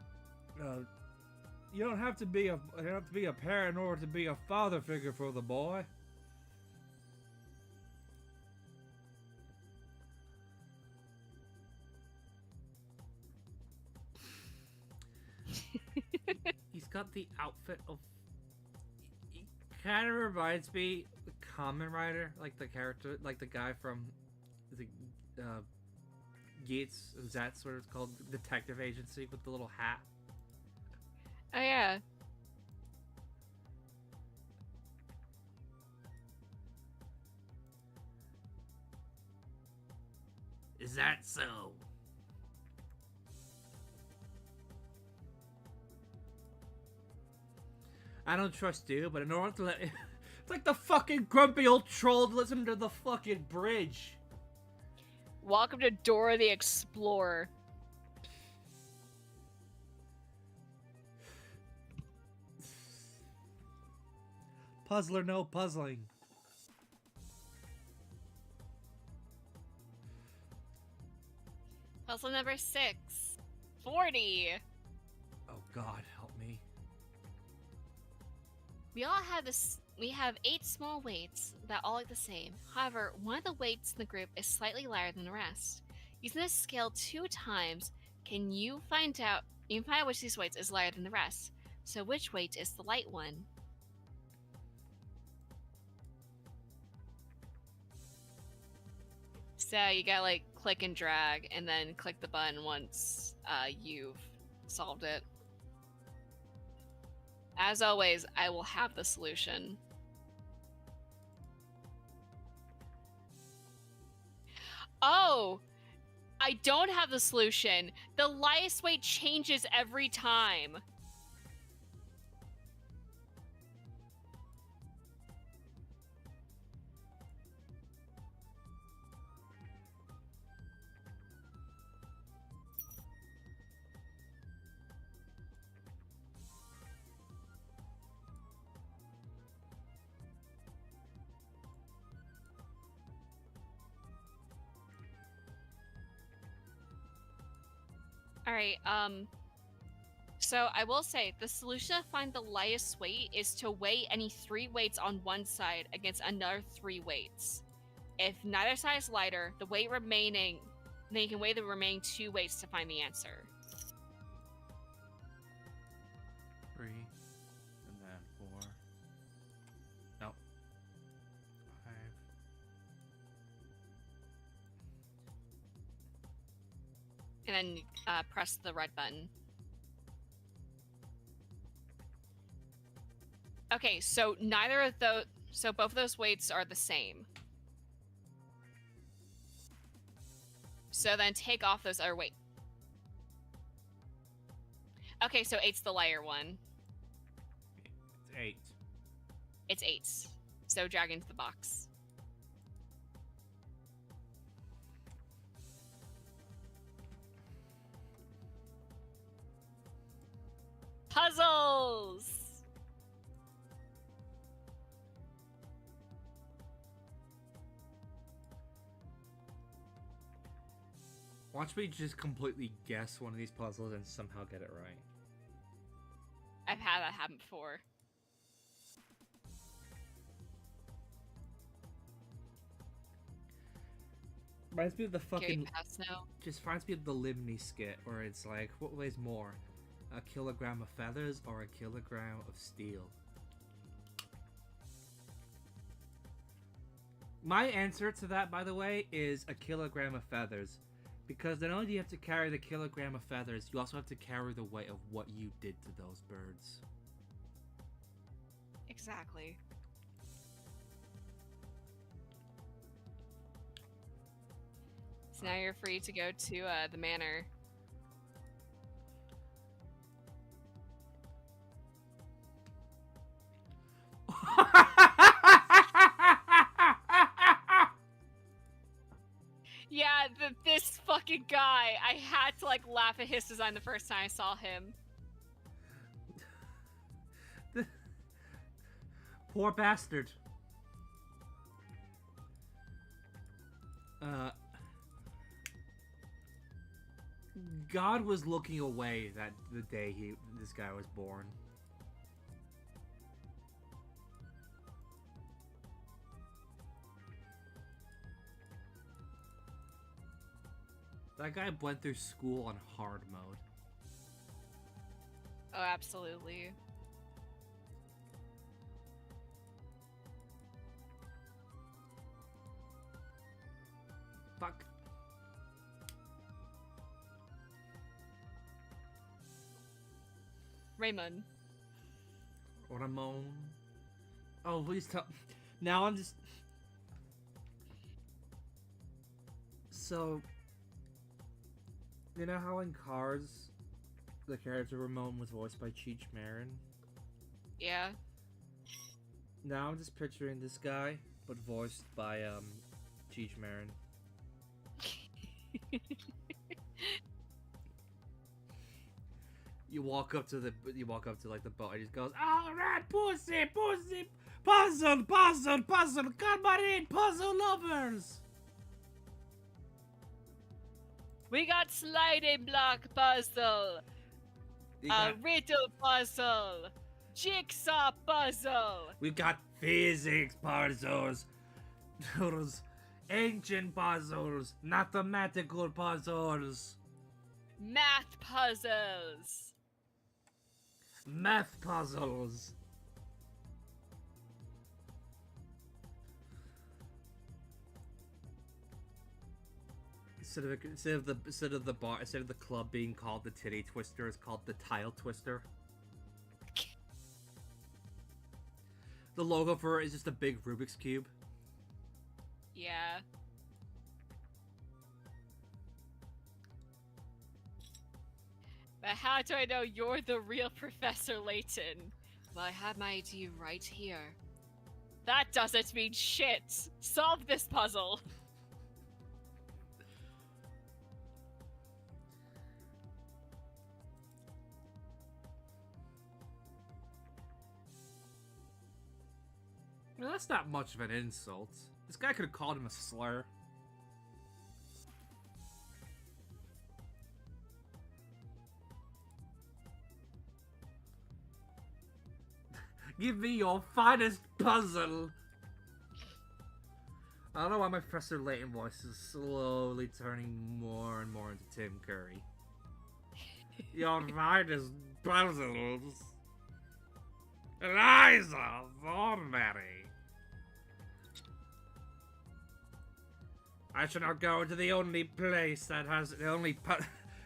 You don't have to be a parent in order to be a father figure for the boy. He's got the outfit of. He kind of reminds me of Kamen Rider, like the character, like the guy from the Gates. Is that sort of called detective agency with the little hat? Oh yeah. Is that so? I don't trust you, but in order to let... It's like the fucking grumpy old troll listening to the fucking bridge. Welcome to Dora the Explorer. Puzzler, no puzzling. Puzzle number 6. 40. Oh God, help me. We all have this. We have 8 small weights that all look the same. However, one of the weights in the group is slightly lighter than the rest. Using this scale 2 times, you can find out which of these weights is lighter than the rest. So which weight is the light one? So you gotta like click and drag and then click the button once you've solved it. As always, I will have the solution. Oh, I don't have the solution. The lightest weight changes every time. Alright, so I will say, the solution to find the lightest weight is to weigh any 3 weights on one side against another 3 weights. If neither side is lighter, the weight remaining, then you can weigh the remaining 2 weights to find the answer. 3, and then 4. No. 5. And then press the red button. Okay, so neither of those, so both of those weights are the same. So then take off those other weights. Okay, so 8's the lighter one. It's 8. It's 8. So drag into the box. Puzzles! Watch me just completely guess one of these puzzles and somehow get it right. I've had that happen before. Reminds me of the fucking... pass now. Just reminds me of the Limney skit, where it's like, what weighs more? A kilogram of feathers or a kilogram of steel? My answer to that, by the way, is a kilogram of feathers. Because not only do you have to carry the kilogram of feathers, you also have to carry the weight of what you did to those birds. Exactly. So now you're free to go to the manor. Yeah, this fucking guy. I had to like laugh at his design the first time I saw him. Poor bastard. God was looking away the day this guy was born. That guy went through school on hard mode. Oh, absolutely. Fuck. Raymond. Ramon. Oh, please tell. Now I'm just. So. You know how in Cars, the character Ramon was voiced by Cheech Marin? Yeah. Now I'm just picturing this guy, but voiced by Cheech Marin. You walk up to like the boat and he just goes, "Alright, pussy, pussy, puzzle, puzzle, puzzle, come on in, puzzle lovers." We got sliding block puzzle, You got- riddle puzzle, jigsaw puzzle. We got physics puzzles, those ancient puzzles, mathematical puzzles, Math puzzles. math puzzles. Instead of the club being called the Titty Twister, it's called the Tile Twister. The logo for it is just a big Rubik's Cube. Yeah. But how do I know you're the real Professor Layton? Well, I have my ID right here. That doesn't mean shit. Solve this puzzle. Well, that's not much of an insult. This guy could have called him a slur. Give me your finest puzzle! I don't know why my Professor Layton voice is slowly turning more and more into Tim Curry. Your finest puzzles! Eliza Thornberry! I shall not go to the only place that has the only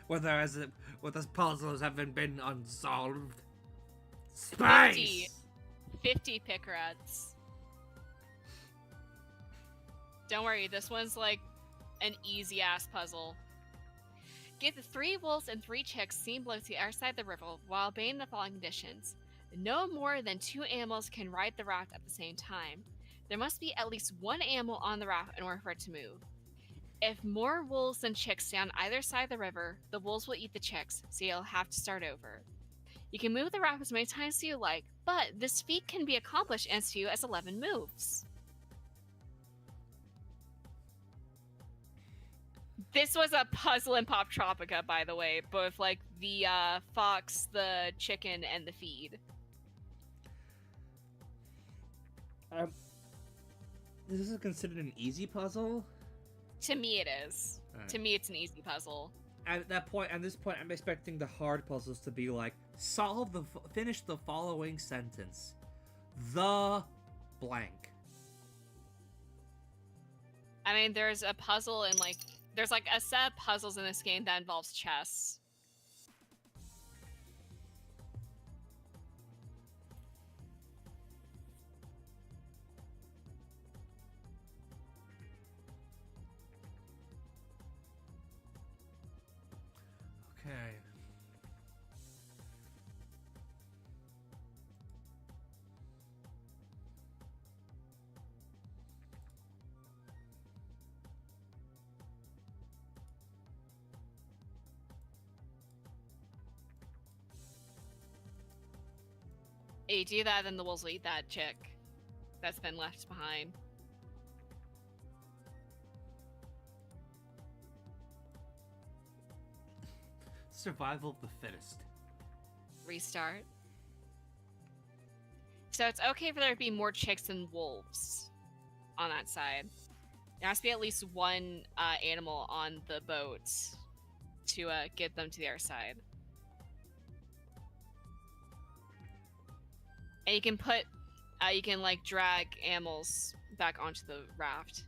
where those puzzles haven't been unsolved. Space. 50 pickrats. Don't worry, this one's like an easy ass puzzle. Get the 3 wolves and 3 chicks seen below to the other side of the river while obeying the following conditions. No more than 2 animals can ride the raft at the same time. There must be at least 1 animal on the raft in order for it to move. If more wolves than chicks stay on either side of the river, the wolves will eat the chicks, so you'll have to start over. You can move the raft as many times as you like, but this feat can be accomplished in as few as 11 moves. This was a puzzle in Pop Tropica, by the way, both like the fox, the chicken, and the feed. This is considered an easy puzzle? To me, it is. Right. To me, it's an easy puzzle. At this point, I'm expecting the hard puzzles to be like, finish the following sentence. The blank. I mean, there's a puzzle in like, there's like a set of puzzles in this game that involves chess. Okay. You do that, then the wolves will eat that chick that's been left behind. Survival of the fittest. Restart. So it's okay for there to be more chicks than wolves on that side. There has to be at least 1 animal on the boat to get them to the other side. And you can put, you can like drag animals back onto the raft.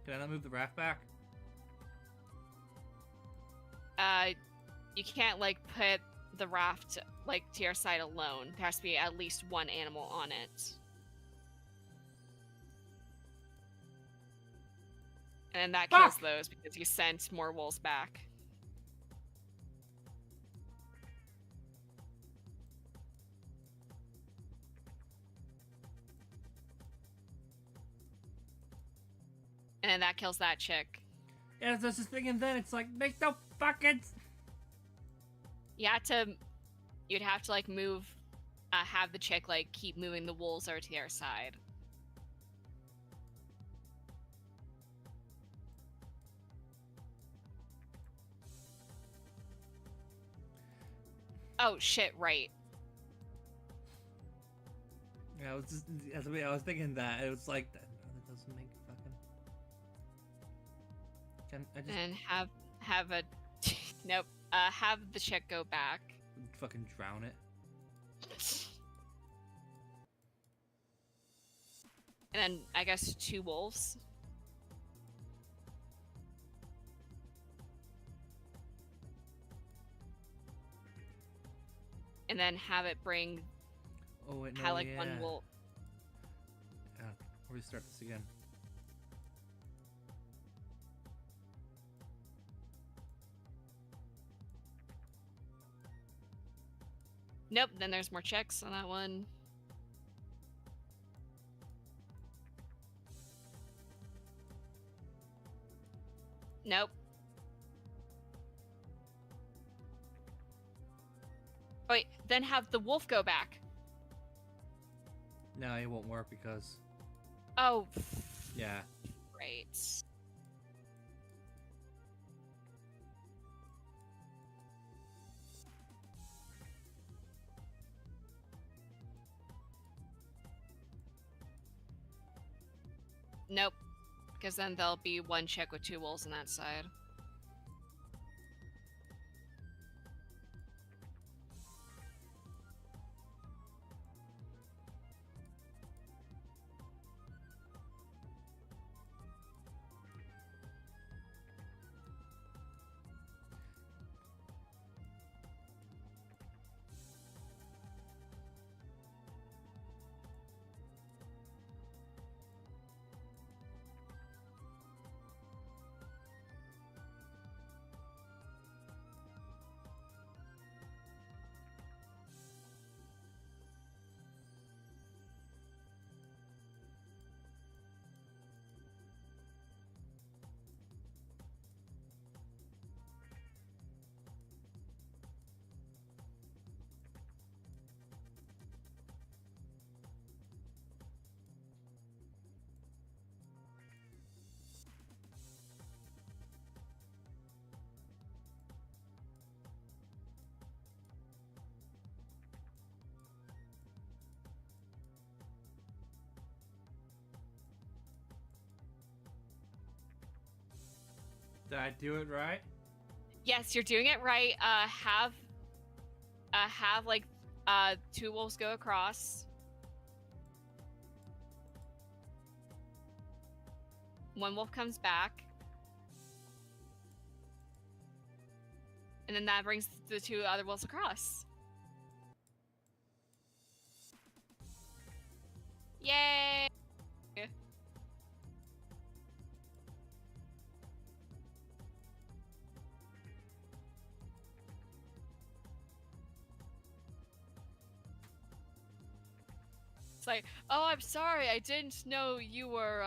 Can I not move the raft back? You can't like put the raft like to your side alone. There has to be at least one animal on it. And that kills those because you sent more wolves back. And then that kills that chick. Yeah, there's this thing, and then it's like, make no fucking... You'd have to like move, have the chick like keep moving the wolves over to the other side. Oh shit! Right. Yeah, I was thinking that it was like that doesn't make fucking. Can I just And have a nope. Have the chick go back. fucking drown it? And then I guess 2 wolves. And then have it bring. Oh wait, no, Have like yeah. 1 wolf. Yeah, I'll restart this again. Nope. Then there's more chicks on that one. Nope. Wait, then have the wolf go back. No, it won't work because. Oh. Yeah. Right. Nope. Because then there'll be 1 chick with 2 wolves on that side. Did I do it right? Yes, you're doing it right. Have like 2 wolves go across. 1 wolf comes back. And then that brings the 2 other wolves across. Yay! It's like, oh, I'm sorry, I didn't know you were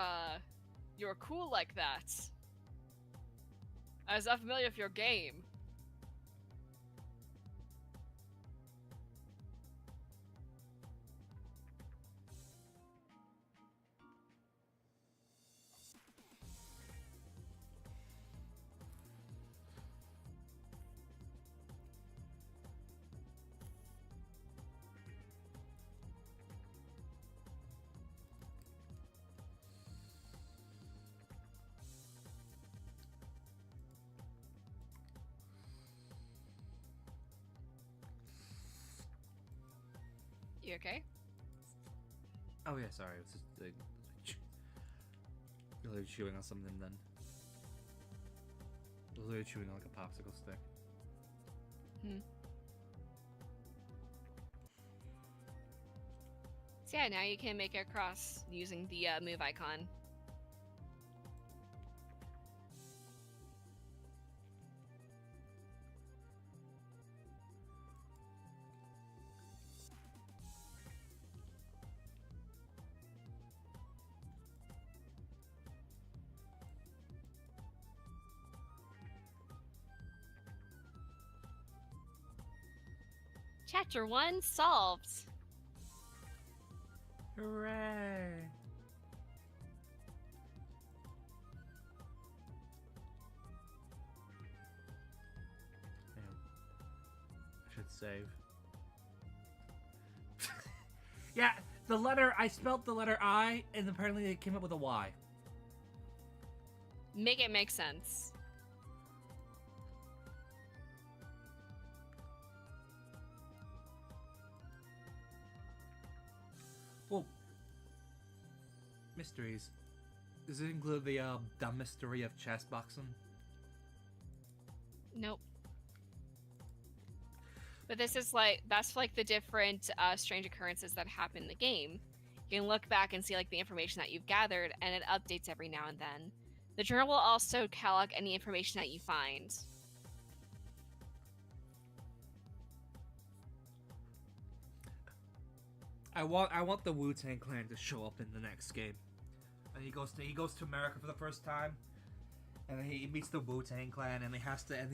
cool like that. I was not familiar with your game. You okay? Oh yeah, sorry. It was just really chewing on something then. Literally chewing on like a popsicle stick. So yeah, now you can make it across using the move icon. Chapter 1 solved. Hooray! Damn. I should save. Yeah, I spelled the letter I, and apparently it came up with a Y. Make it make sense. Well, mysteries. Does it include the dumb mystery of chess boxing? Nope. But this is that's like the different strange occurrences that happen in the game. You can look back and see like the information that you've gathered, and it updates every now and then. The journal will also catalog any information that you find. I want the Wu-Tang Clan to show up in the next game. And he goes to America for the first time, and then he meets the Wu-Tang Clan, and he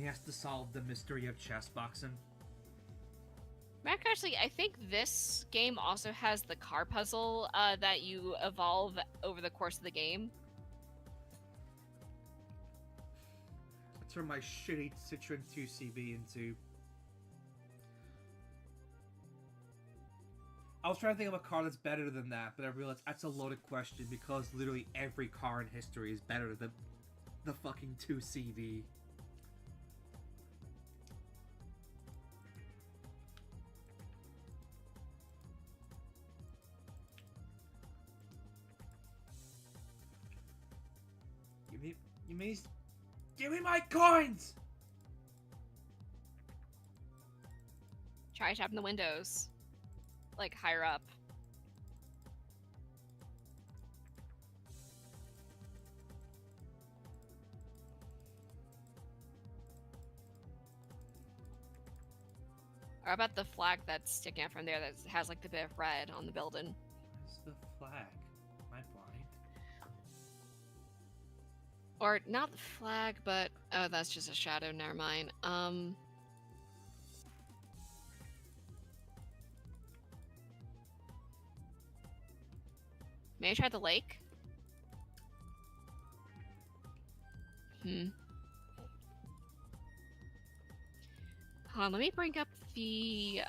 has to solve the mystery of chess boxing. Mark, actually, I think this game also has the car puzzle that you evolve over the course of the game. I turned my shitty Citroen 2CV into... I was trying to think of a car that's better than that, but I realized that's a loaded question because literally every car in history is better than the fucking 2CV. Give me my coins! Try tapping the windows. Like, higher up. Or about the flag that's sticking out from there that has like the bit of red on the building. Where's the flag? Am I blind? Or not the flag, but oh, that's just a shadow. Never mind. May I try the lake? Hold on, let me bring up the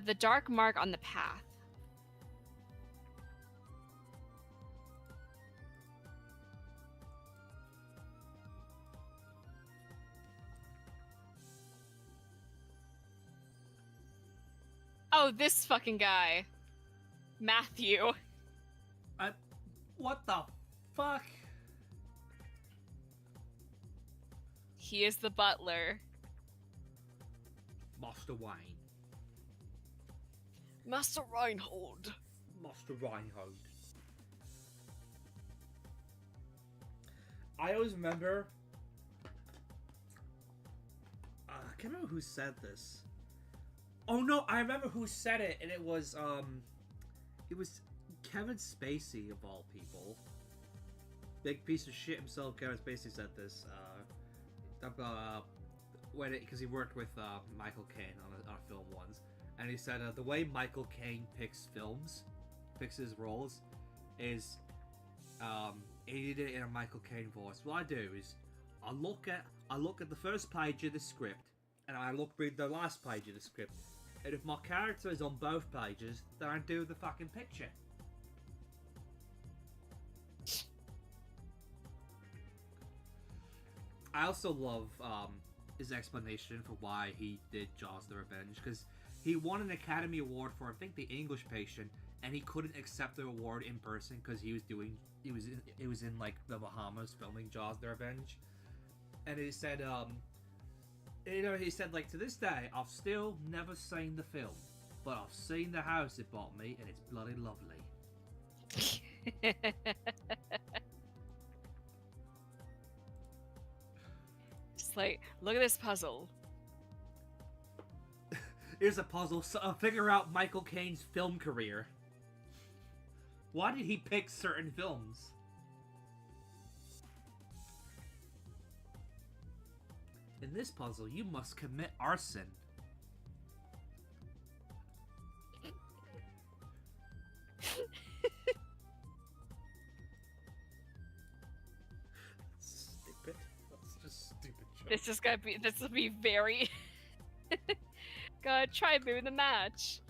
the dark mark on the path. Oh, this fucking guy. Matthew. What the fuck? He is the butler. Master Wayne. Master Reinhold. Master Reinhold. I always remember... I can't remember who said this. Oh no, I remember who said it, and it was Kevin Spacey, of all people. Big piece of shit himself, Kevin Spacey said this, because he worked with Michael Caine on a film once. And he said the way Michael Caine picks his roles, is he did it in a Michael Caine voice. What I do is I look at the first page of the script, and I read the last page of the script. And if my character is on both pages, then I do the fucking picture. I also love his explanation for why he did Jaws the Revenge, because he won an Academy Award for, I think, The English Patient, and he couldn't accept the award in person because he was in like the Bahamas filming Jaws the Revenge. And he said, he said, like, to this day, I've still never seen the film, but I've seen the house it bought me, and it's bloody lovely. Just like, look at this puzzle. Here's a puzzle, so figure out Michael Caine's film career. Why did he pick certain films? In this puzzle, you must commit arson. Stupid. That's just stupid joke. This will be very... Gotta try moving the match.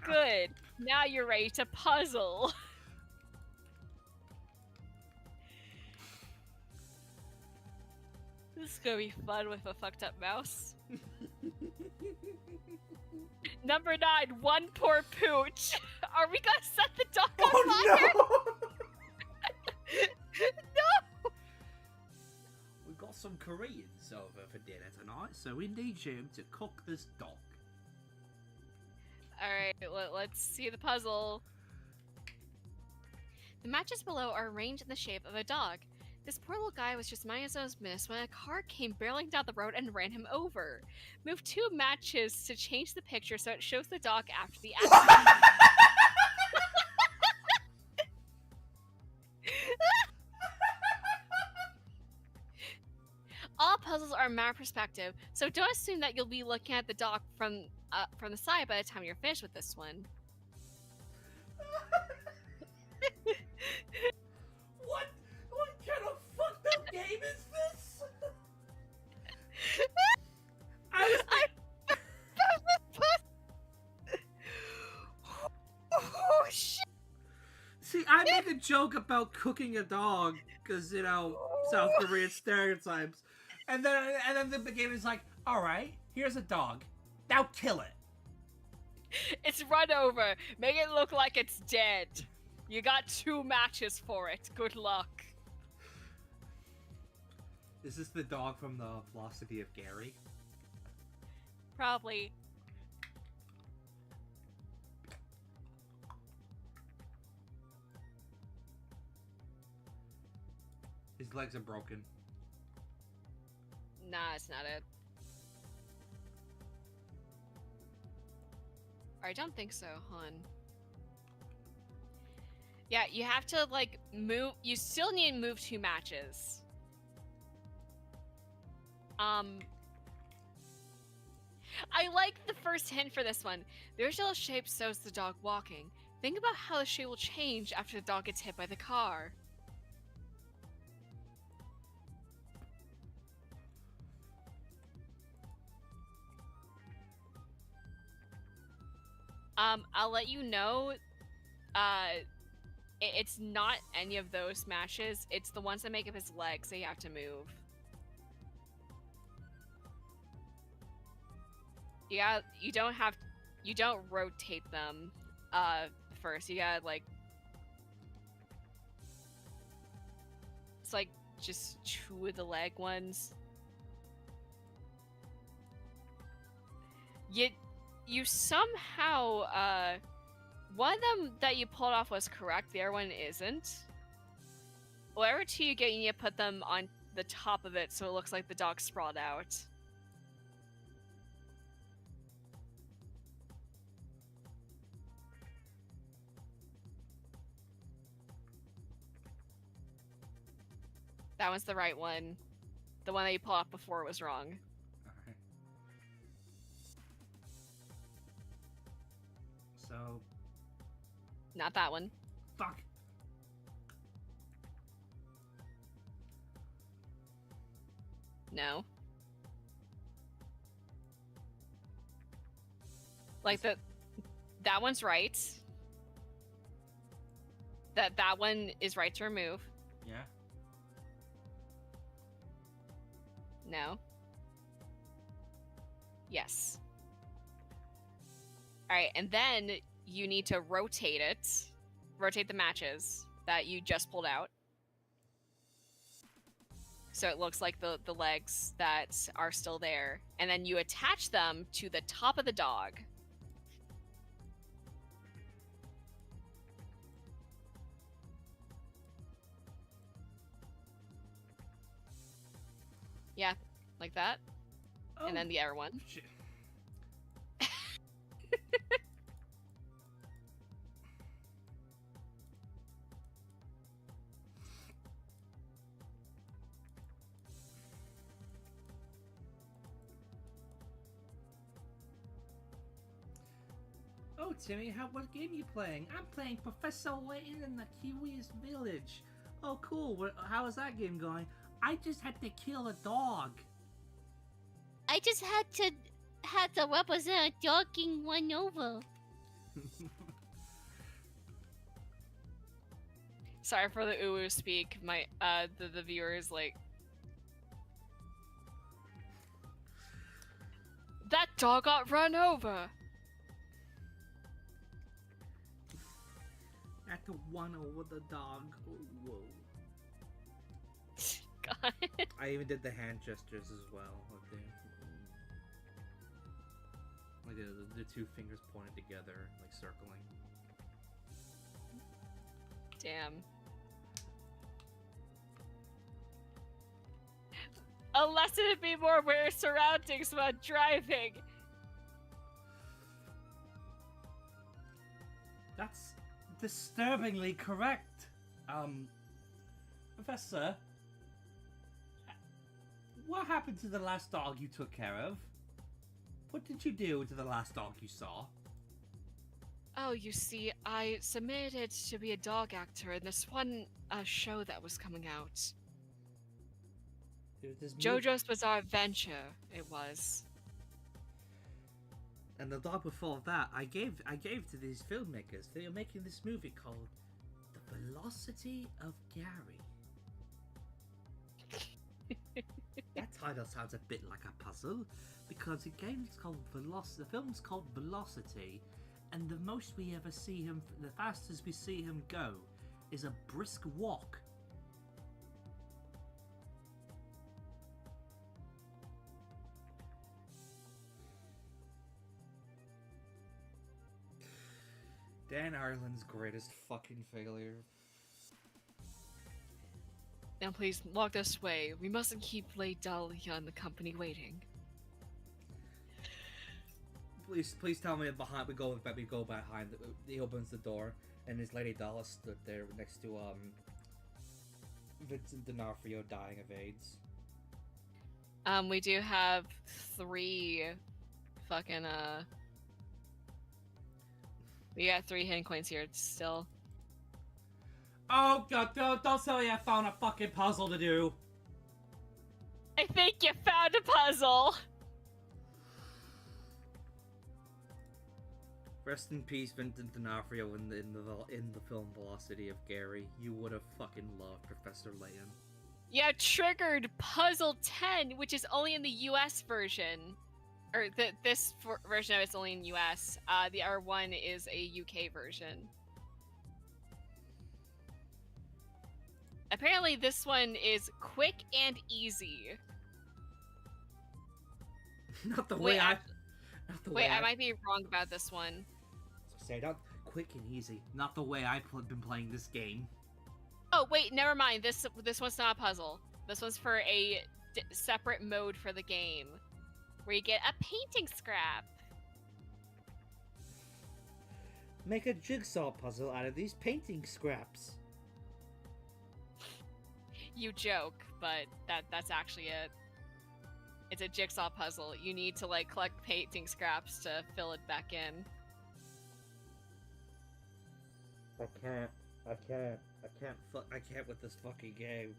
Good. Now you're ready to puzzle. This is gonna be fun with a fucked up mouse. Number 9, one poor pooch. Are we gonna set the dog on fire? No! No! We've got some Koreans over for dinner tonight, so we need you to cook this dog. Alright, let's see the puzzle. The matches below are arranged in the shape of a dog. This poor little guy was just minding his own business when a car came barreling down the road and ran him over. Move 2 matches to change the picture so it shows the dog after the accident. All puzzles are matter of perspective, so don't assume that you'll be looking at the dog from the side by the time you're finished with this one. What kind of fucked up game is this? Oh shit! See, I make a joke about cooking a dog because South Korean stereotypes, and then the game is like, all right, here's a dog, now kill it. It's run over. Make it look like it's dead. You got 2 matches for it. Good luck. Is this the dog from the Philosophy of Gary? Probably. His legs are broken. Nah, it's not it. I don't think so, hon. Yeah, you have to, like, move. You still need to move 2 matches. I like the first hint for this one. The original shape shows the dog walking. Think about how the shape will change after the dog gets hit by the car. I'll let you know, it's not any of those smashes. It's the ones that make up his legs that you have to move. You don't rotate them, first. You gotta, like, it's like just 2 of the leg ones. You somehow, one of them that you pulled off was correct, the other one isn't. Whatever 2 you get, you need to put them on the top of it so it looks like the dog sprawled out. That one's the right one. The one that you pulled off before was wrong. Alright. So... Not that one. Fuck! No. Like that one's right. That one is right to remove. Yeah. No. Yes. All right, and then you need to rotate it. Rotate the matches that you just pulled out. So it looks like the legs that are still there. And then you attach them to the top of the dog. Yeah, like that. Oh, And then the other one. shit. Oh, Timmy, what game you playing? I'm playing Professor Layton in the Kiwi's Village. Oh, cool. How is that game going? I just had to kill a dog. I just had to represent a dog getting one over. Sorry for the uwu speak. My the viewer is like, that dog got run over. I had to run over the dog. Oh, whoa. God. I even did the hand gestures as well. Like the two fingers pointed together, like circling. Damn. A lesson to be more aware of surroundings while driving. That's disturbingly correct. Professor, what happened to the last dog you took care of? What did you do to the last dog you saw? Oh, you see, I submitted to be a dog actor in this one show that was coming out. JoJo's Bizarre Adventure, it was. And the dog before that, I gave to these filmmakers. They are making this movie called The Velocity of Gary. That title sounds a bit like a puzzle, because the game's called Velocity. The film's called Velocity, and the most we ever see him, the fastest we see him go, is a brisk walk. Dan Ireland's greatest fucking failure. Now please, walk this way. We mustn't keep Lady Dahlia and the company waiting. Please tell me behind we go behind. He opens the door, and his Lady Dahlia stood there next to Vincent D'Onofrio dying of AIDS. We do have 3 fucking we got 3 hidden coins here still. Oh god, don't tell me I found a fucking puzzle to do. I think you found a puzzle. Rest in peace, Vincent D'Onofrio in the film Velocity of Gary. You would have fucking loved Professor Layton. Yeah, triggered puzzle 10, which is only in the US version. Or this version of it's only in US. The R1 is a UK version. Apparently this one is quick and easy. Not the way I might be wrong about this one. Say not quick and easy. Not the way I've been playing this game. Oh wait, never mind. This one's not a puzzle. This one's for a separate mode for the game, where you get a painting scrap. Make a jigsaw puzzle out of these painting scraps. You joke, but that's actually it. It's a jigsaw puzzle. You need to like collect painting scraps to fill it back in. I can't with this fucking game.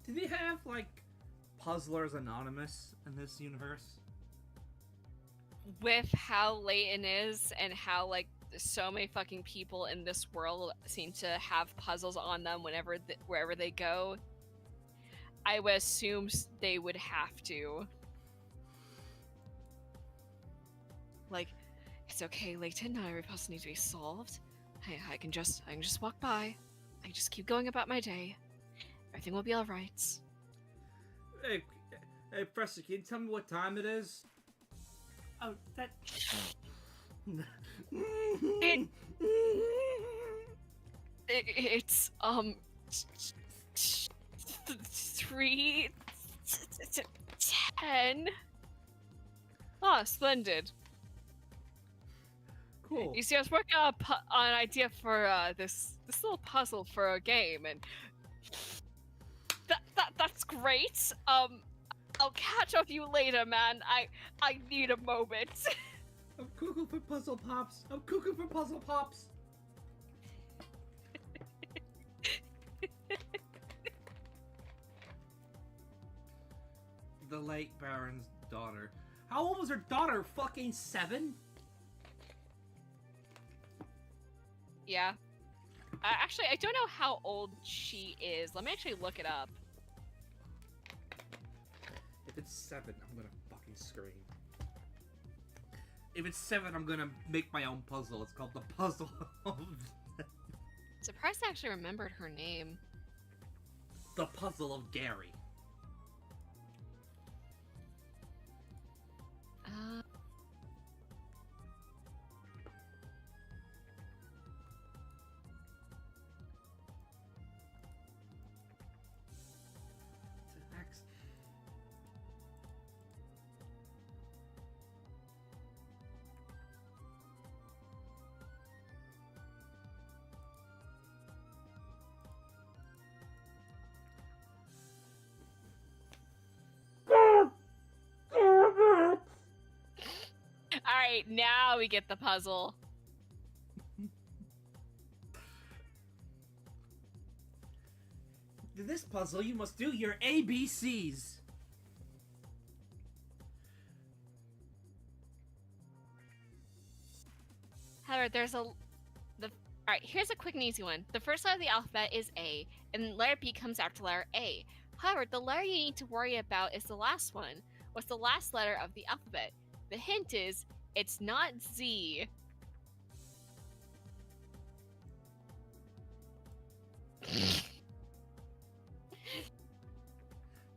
Do they have, like, Puzzlers Anonymous in this universe? With how Layton is and how, like, so many fucking people in this world seem to have puzzles on them wherever they go, I would assume they would have to. Like, it's okay, Layton, not every puzzle needs to be solved. I can just walk by. I can just keep going about my day. Everything will be alright. Hey, Professor, can you tell me what time it is? Oh, that... It's 3:10. Ah, splendid. Cool. You see, I was working on an idea for this little puzzle for a game, and that's great. I'll catch up with you later, man. I need a moment. I'm cuckoo for Puzzle Pops. I'm cuckoo for Puzzle Pops. The late Baron's daughter. How old was her daughter? Fucking 7? Yeah. Actually, I don't know how old she is. Let me actually look it up. If it's 7, I'm gonna fucking scream. If it's 7, I'm gonna make my own puzzle. It's called the Puzzle of... Surprised I actually remembered her name. The Puzzle of Gary. Alright, now we get the puzzle. To this puzzle, you must do your ABCs. However, Alright, here's a quick and easy one. The first letter of the alphabet is A, and letter B comes after letter A. However, the letter you need to worry about is the last one. What's the last letter of the alphabet? The hint is, it's not Z.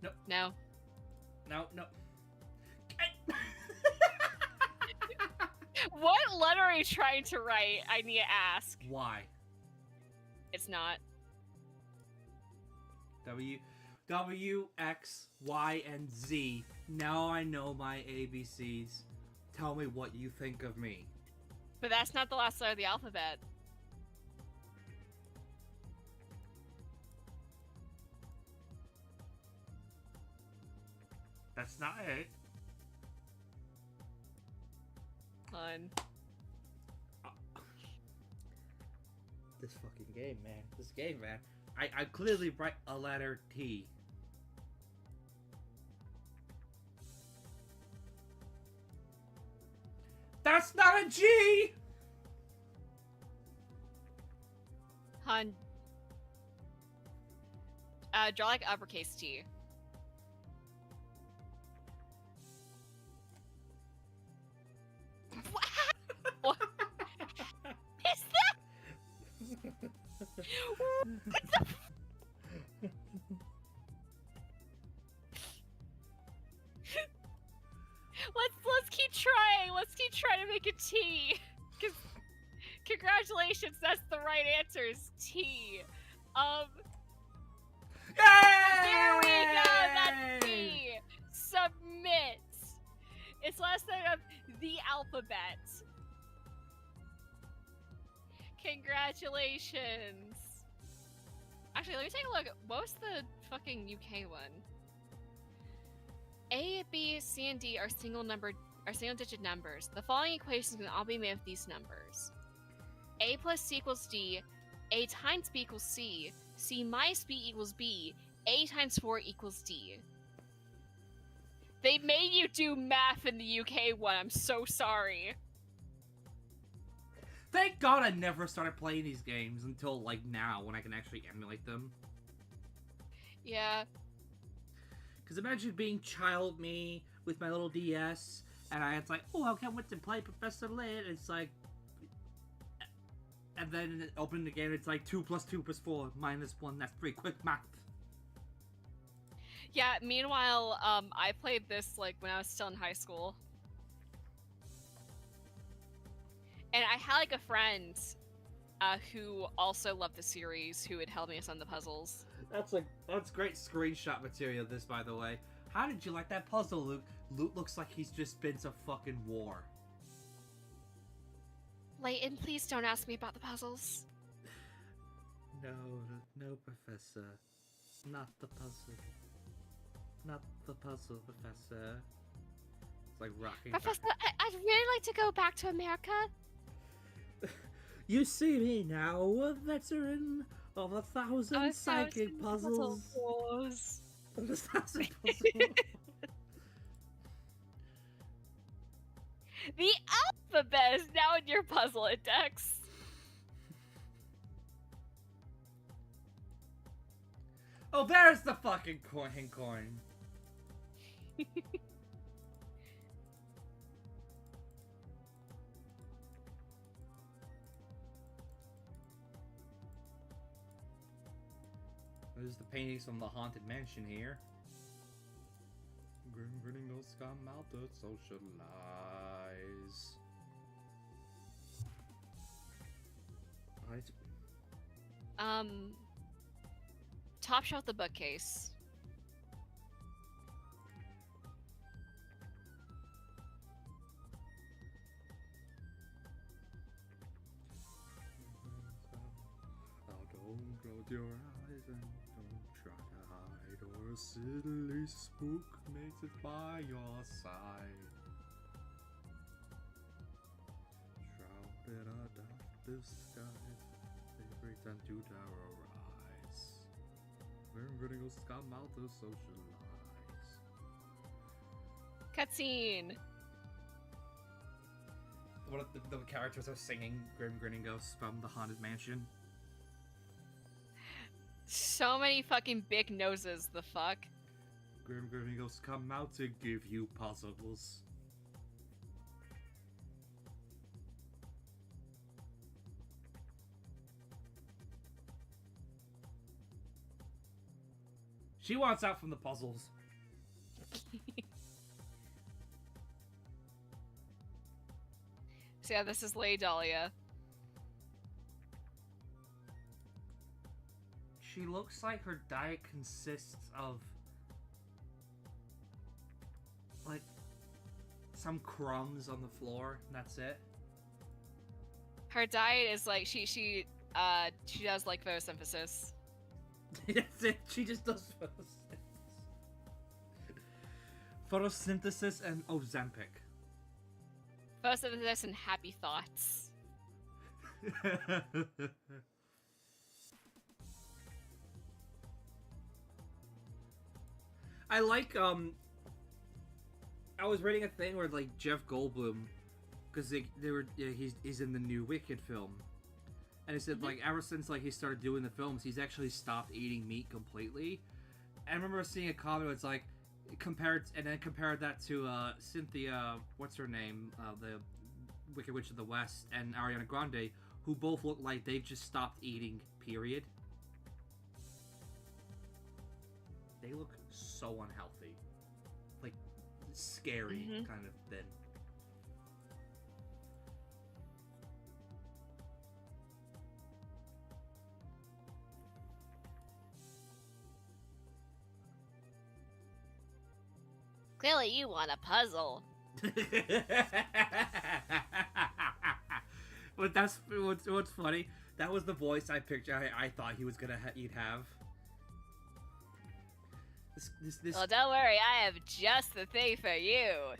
No. No. No. What letter are you trying to write? I need to ask. Why? It's not. W, X, Y, and Z. Now I know my ABCs. Tell me what you think of me. But that's not the last letter of the alphabet. That's not it. Fun. This fucking game, man. This game, man. I clearly write a letter T. That's not a G! Hun. Draw like uppercase T. What is that? What the Let's keep trying. Let's keep trying to make a T. Cause congratulations, that's the right answer. Is T. There we go. That's T. Submit. It's last letter of the alphabet. Congratulations. Actually, let me take a look. What was the fucking UK one? A, B, C, and D are single-digit numbers. The following equations can all be made with these numbers: A plus C equals D, A times B equals C, C minus B equals B, A times 4 equals D. They made you do math in the UK one. I'm so sorry. Thank God I never started playing these games until, like, now, when I can actually emulate them. Yeah. Because imagine being child me with my little DS, and it's like, oh, I can't wait to play Professor Layton. It's like... And then opening the game, it's like 2 + 2 = 4, -1, that's 3, quick math. Yeah, meanwhile, I played this, like, when I was still in high school. And I had, like, a friend who also loved the series, who would help me with some of the puzzles. That's great screenshot material, this, by the way. How did you like that puzzle, Luke? Luke looks like he's just been to fucking war. Layton, please don't ask me about the puzzles. No, Professor. Not the puzzle. Not the puzzle, Professor. It's like rocking. Professor, I'd really like to go back to America. You see me now, a veteran of 1,000 psychic puzzles. Of 1,000 puzzles. The alphabet is now in your puzzle index. Oh, there's the fucking coin. There's the paintings from the Haunted Mansion here. Grinning those come out to socialize. Top shelf the bookcase. Don't close your eyes and don't try to hide, or a silly spook makes it by your side. Shrouded in a dark disguise, they pretend to terrorize. When criticals come out to socialize. Cutscene. What if the characters are singing Grim Grinning Ghosts from the Haunted Mansion? So many fucking big noses, the fuck? Grim Grinning Ghosts come out to give you puzzles. She wants out from the puzzles. So yeah, this is Lady Dahlia. She looks like her diet consists of like some crumbs on the floor, and that's it. Her diet is like she does like photosynthesis. That's it. She just does photosynthesis and Ozempic. Photosynthesis and happy thoughts. I like I was reading a thing where like Jeff Goldblum, because he's in the new Wicked film, and he said like ever since like he started doing the films, he's actually stopped eating meat completely. And I remember seeing a comment where it's like compared that to Cynthia, what's her name, the Wicked Witch of the West, and Ariana Grande, who both look like they've just stopped eating. Period. They look so unhealthy, like scary kind of thin. Clearly you want a puzzle. But that's what's funny. That was the voice I pictured. I thought he was he'd have. This. Well, don't worry, I have just the thing for you.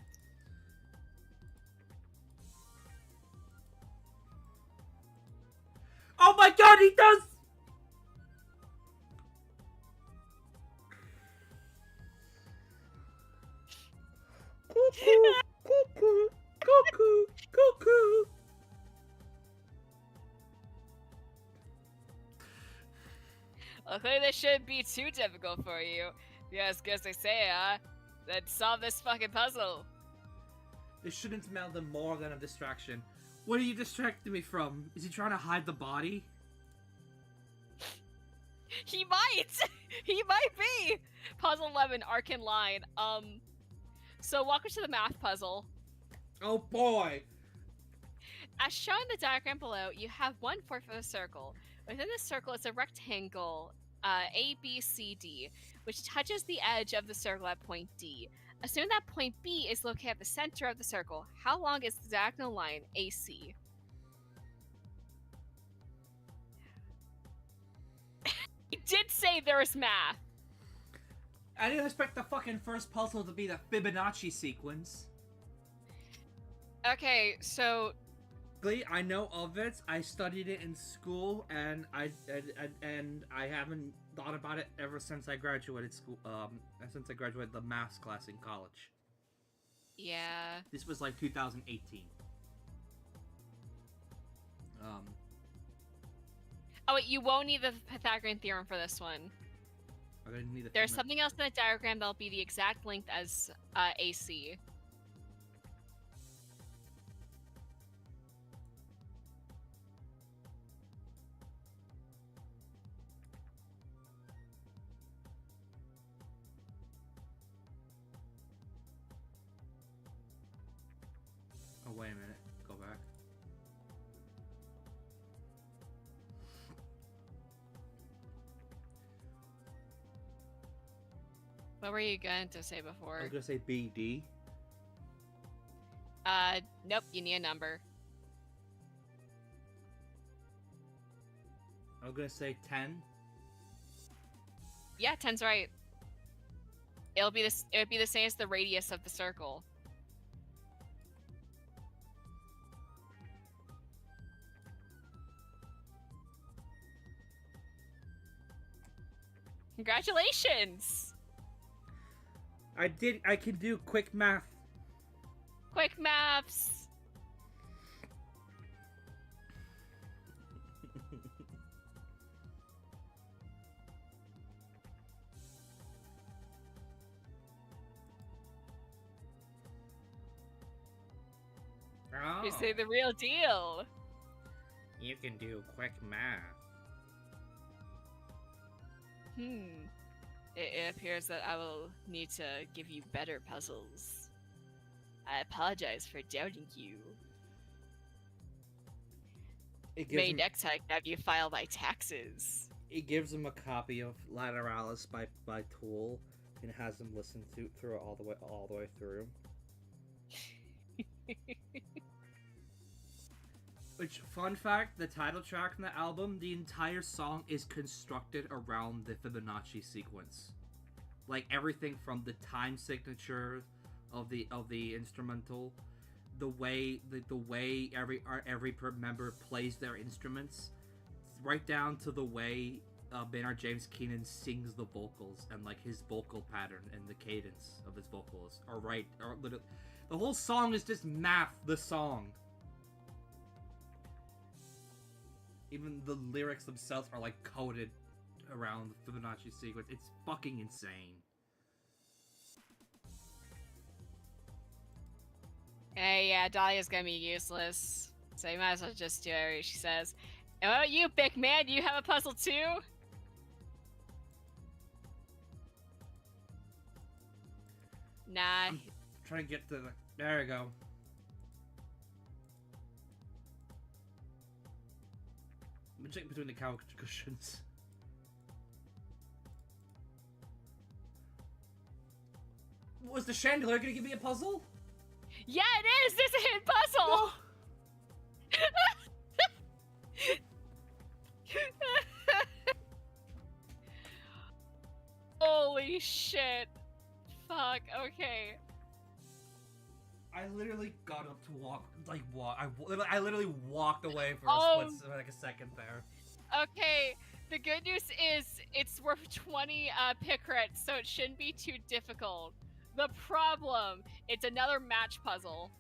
Oh my God, he does! Cuckoo, cuckoo, cuckoo. Luckily, this shouldn't be too difficult for you. Because, as they say, let's solve this fucking puzzle. This shouldn't smell them more than a distraction. What are you distracting me from? Is he trying to hide the body? He might! He might be! Puzzle 11, Arcan Line. So walk us to the math puzzle. Oh boy! As shown in the diagram below, you have 1/4 of a circle. Within the circle is a rectangle, A, B, C, D, which touches the edge of the circle at point D. Assume that point B is located at the center of the circle. How long is the diagonal line AC? He did say there is math. I didn't expect the fucking first puzzle to be the Fibonacci sequence. Okay, so I know of it. I studied it in school, and I haven't thought about it ever since I graduated school. Since I graduated the maths class in college. yeah. This was like 2018. Oh wait, you won't need the Pythagorean theorem for this one. I'm gonna need a There's something else in the diagram that'll be the exact length as AC. Oh wait a minute. Go back. What were you going to say before? I was gonna say BD. Nope, you need a number. I was gonna say 10. Yeah, 10's right. It would be the same as the radius of the circle. Congratulations! I can do quick math. Quick maths! Oh, You say the real deal. you can do quick math. It appears that I will need to give you better puzzles. I apologize for doubting you. Maybe next time I can have you file my taxes. It gives him a copy of Lateralis by Tool and has him listen through it all the way through. Which, fun fact, the title track from the album, the entire song is constructed around the Fibonacci sequence. Like, everything from the time signature of the instrumental, the way every member plays their instruments, right down to the way Maynard James Keenan sings the vocals, and like his vocal pattern and the cadence of his vocals are literally, the whole song is just math. The song. Even the lyrics themselves are like coded around the Fibonacci sequence. It's fucking insane. Hey, yeah, Dahlia's gonna be useless. So you might as well just do whatever she says. And what about you, big man? Do you have a puzzle too? Nah. I'm trying to get to the... There we go. Let me check between the couch cushions. Was the chandelier gonna give me a puzzle? Yeah, it is! This is a hidden puzzle! Holy shit. Fuck, okay. I literally got up to walk. I literally walked away for like a second there. Okay, the good news is it's worth 20 pick credits, so it shouldn't be too difficult. The problem, it's another match puzzle.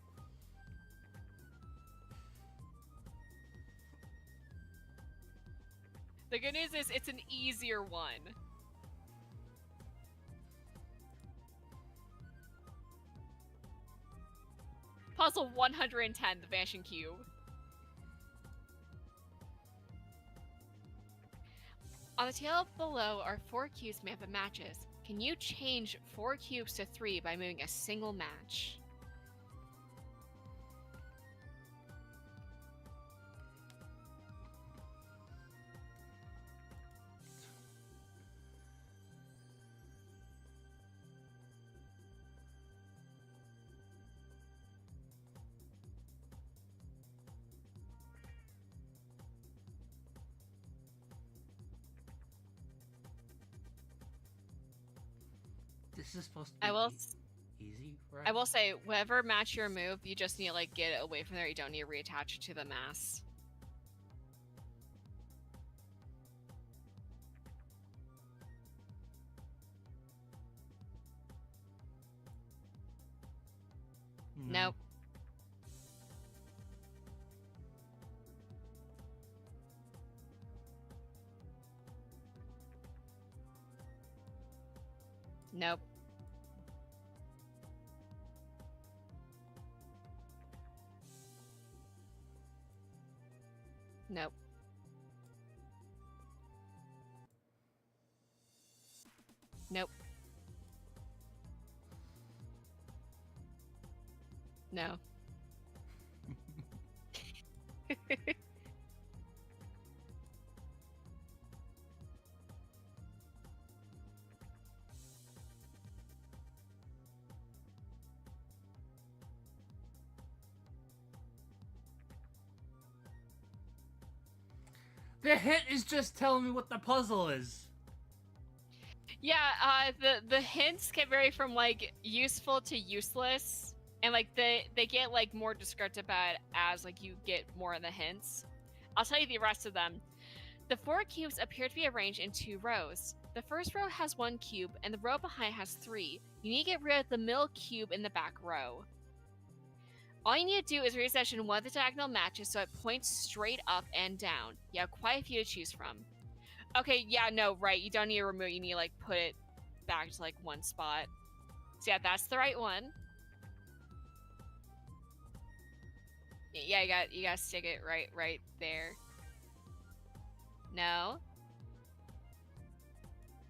The good news is it's an easier one. Puzzle 110, the Vanishing Cube. On the table below are 4 cubes made up of matches. Can you change 4 cubes to 3 by moving a single match? This is supposed to be easy, right? I will say, whatever match you remove, you just need to like get it away from there. You don't need to reattach it to the mass. No. Nope. Nope. Nope. Nope. No. The hint is just telling me what the puzzle is. Yeah, the hints can vary from like useful to useless, and like they get like more descriptive about it as like you get more of the hints. I'll tell you the rest of them. The 4 cubes appear to be arranged in 2 rows. The first row has 1 cube, and the row behind has 3. You need to get rid of the middle cube in the back row. All you need to do is reposition one of the diagonal matches so it points straight up and down. You have quite a few to choose from. Okay, yeah, no, right. You don't need to remove. You need to like put it back to like one spot. So yeah, that's the right one. Yeah, you got to stick it right there. No.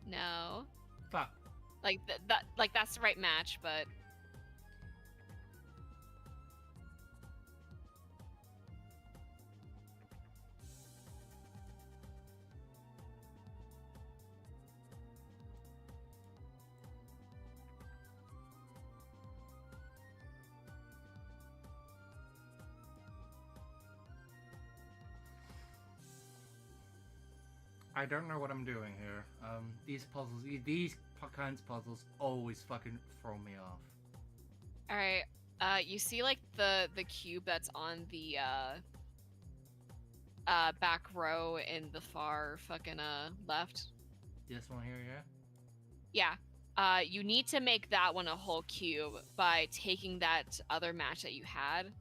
No. Fuck. Like that's the right match, but I don't know what I'm doing here. These puzzles, these kinds of puzzles always fucking throw me off. all right. You see like the cube that's on the back row in the far fucking left. This one here, yeah? Yeah. You need to make that one a whole cube by taking that other match that you had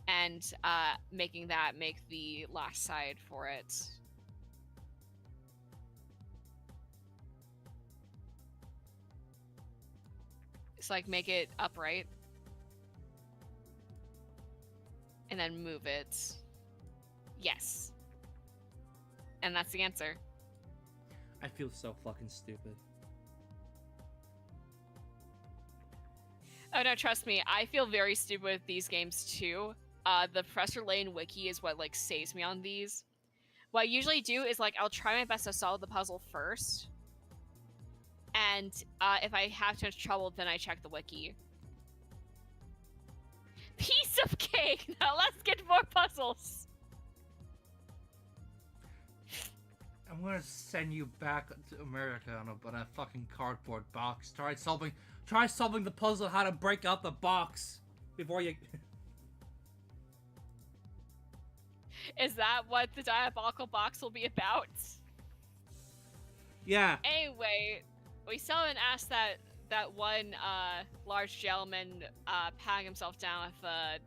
and making that make the last side for it. So like make it upright. And then move it. Yes. And that's the answer. I feel so fucking stupid. Oh no, trust me, I feel very stupid with these games too. The Professor Layton wiki is what like saves me on these. What I usually do is like I'll try my best to solve the puzzle first. And if I have too much trouble, then I check the wiki. Piece of cake! Now let's get more puzzles! I'm gonna send you back to America on a fucking cardboard box. Try solving the puzzle how to break out the box before you... Is that what the diabolical box will be about? Yeah. Anyway, we still haven't asked that that one large gentleman patting himself down with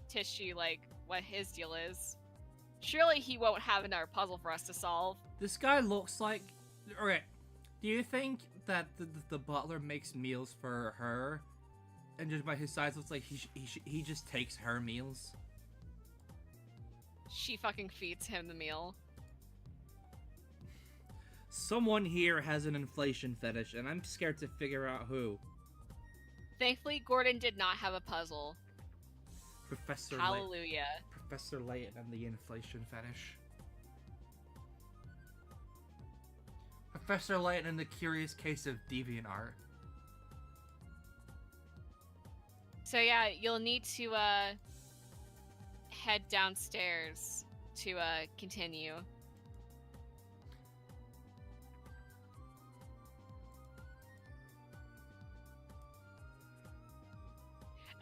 tissue, like what his deal is. Surely he won't have another puzzle for us to solve. This guy looks like... Okay, do you think that the butler makes meals for her, and just by his size looks like he just takes her meals? She fucking feeds him the meal. Someone here has an inflation fetish, and I'm scared to figure out who. Thankfully, Gordon did not have a puzzle. Professor Hallelujah. Professor Layton and the inflation fetish. Professor Layton and the curious case of DeviantArt. So yeah, you'll need to head downstairs to continue.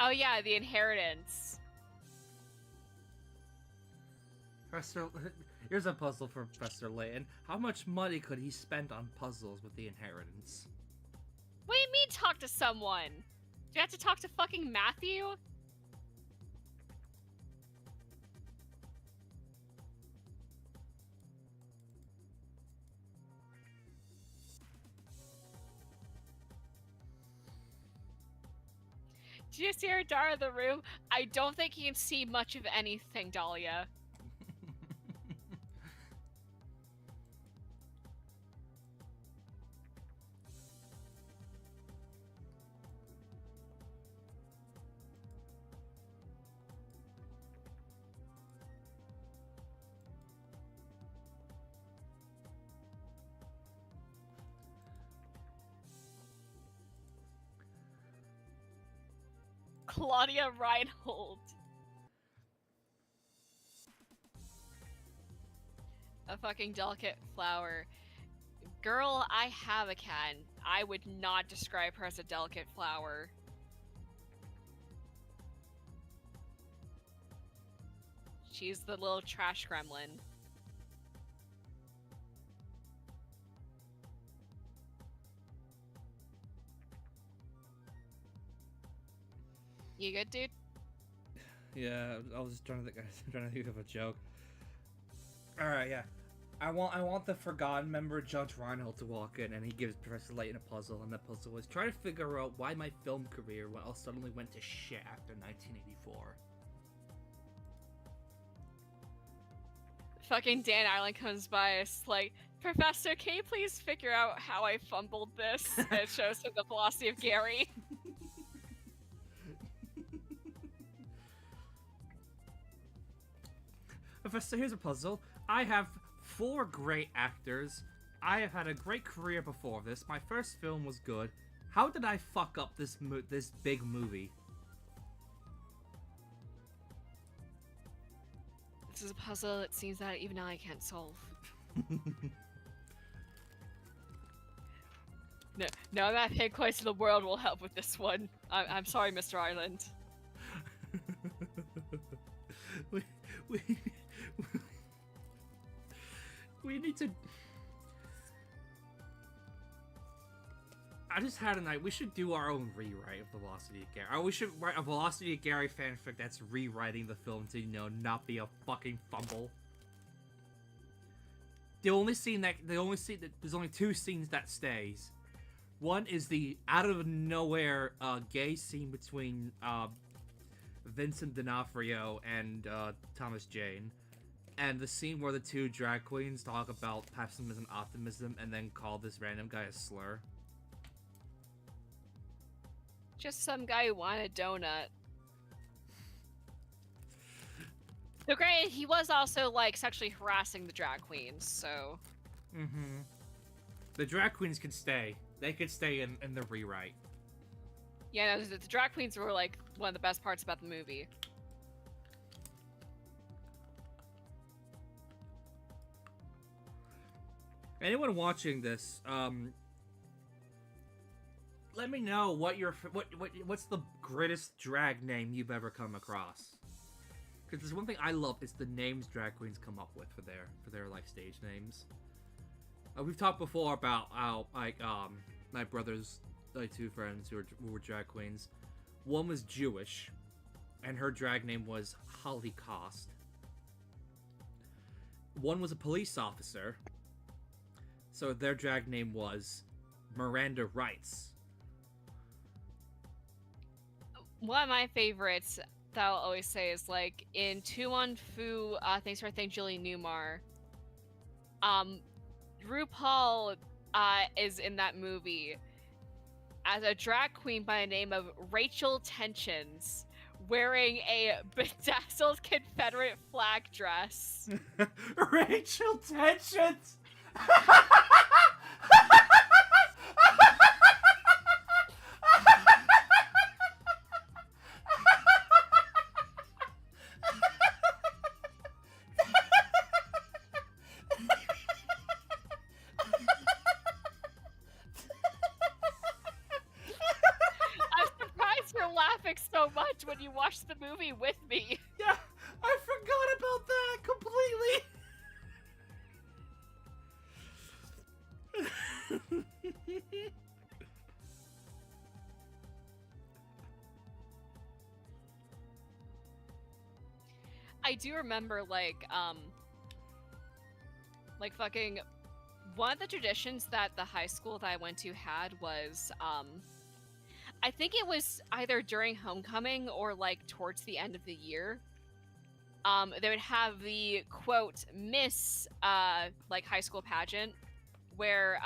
Oh yeah, the inheritance. Professor, here's a puzzle for Professor Layton. How much money could he spend on puzzles with the inheritance? What do you mean talk to someone? Do you have to talk to fucking Matthew? Do you see her door in the room? I don't think you can see much of anything, Dahlia. Claudia Reinhold. A fucking delicate flower. Girl, I have a cat. I would not describe her as a delicate flower. She's the little trash gremlin. You good, dude? Yeah, I was just trying to think of a joke. All right, yeah. I want the forgotten member Judge Reinhold to walk in, and he gives Professor Layton a puzzle, and the puzzle was try to figure out why my film career suddenly went to shit after 1984. Fucking Dan Ireland comes by, it's like, Professor, can you please figure out how I fumbled this? And it shows him the velocity of Gary. Professor, here's a puzzle. I have 4 great actors. I have had a great career before this. My first film was good. How did I fuck up this big movie? This is a puzzle it seems that even I can't solve. No amount of hit coins in the world will help with this one. I'm sorry, Mr. Ireland. We need to... I just had an idea. We should do our own rewrite of Velocity of Gary. Or we should write a Velocity of Gary fanfic that's rewriting the film to, not be a fucking fumble. There's only 2 scenes that stays. One is the out of nowhere gay scene between Vincent D'Onofrio and Thomas Jane. And the scene where the 2 drag queens talk about pessimism and optimism and then call this random guy a slur. Just some guy who wanted a donut. So granted, he was also, like, sexually harassing the drag queens, so... Mm-hmm. The drag queens could stay. They could stay in the rewrite. Yeah, no, the drag queens were, like, one of the best parts about the movie. Anyone watching this, let me know what's the greatest drag name you've ever come across. Because there's one thing I love is the names drag queens come up with for their like stage names. We've talked before about how my brother's like two friends who were drag queens. One was Jewish, and her drag name was Holocaust. One was a police officer, so their drag name was Miranda Rights. One of my favorites that I'll always say is like in Tu On Fu, Thanks for Everything, Julie Newmar. RuPaul is in that movie as a drag queen by the name of Rachel Tensions, wearing a bedazzled Confederate flag dress. Rachel Tensions! Laughing so much when you watched the movie with me. Yeah, I forgot about that completely. I do remember like fucking one of the traditions that the high school that I went to had was I think it was either during homecoming or like towards the end of the year. They would have the quote Miss like high school pageant where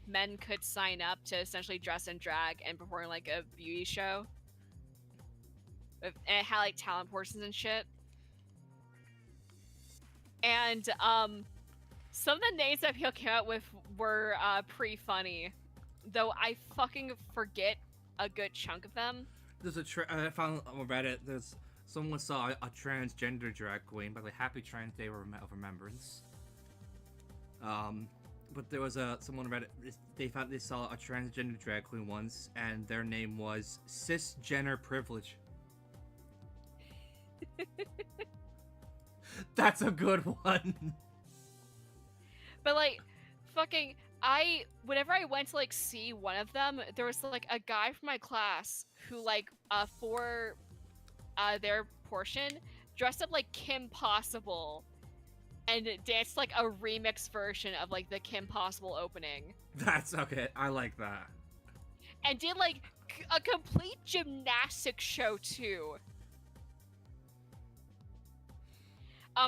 men could sign up to essentially dress in drag and perform like a beauty show. And it had like talent portions and shit. And some of the names that people came out with were pretty funny, though I fucking forget a good chunk of them. There's I found on Reddit. Someone saw a transgender drag queen by the Happy Trans Day of Remembrance. But there was someone on Reddit. They saw a transgender drag queen once, and their name was Cisgender Privilege. That's a good one. But like, fucking. Whenever I went to like see one of them, there was like a guy from my class who like for their portion dressed up like Kim Possible and danced like a remix version of like the Kim Possible opening. That's okay. I like that. And did like a complete gymnastics show too.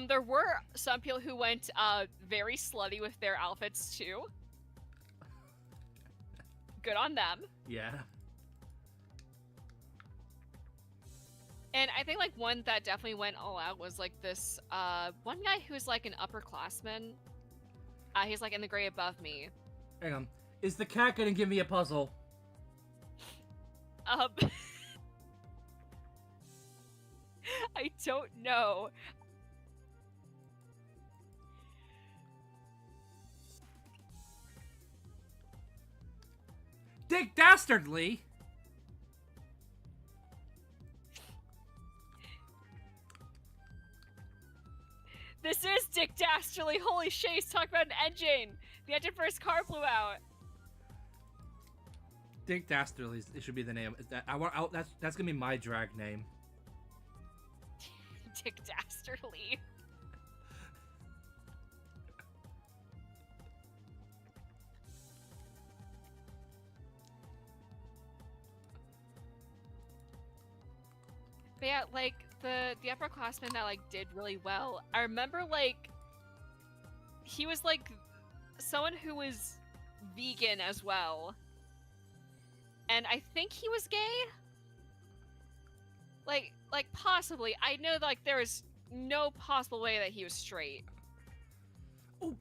There were some people who went very slutty with their outfits too. Good on them. Yeah. And I think like one that definitely went all out was like this one guy who's like an upperclassman. He's like in the grade above me. Hang on. Is the cat gonna give me a puzzle? I don't know. Dick Dastardly! This is Dick Dastardly. Holy shit, he's talking about an engine. The engine for his car blew out. Dick Dastardly, it should be the name. That's gonna be my drag name. Dick Dastardly. But yeah, like the upperclassman that like did really well. I remember like he was like someone who was vegan as well. And I think he was gay. Like possibly. I know like there is no possible way that he was straight. Oh,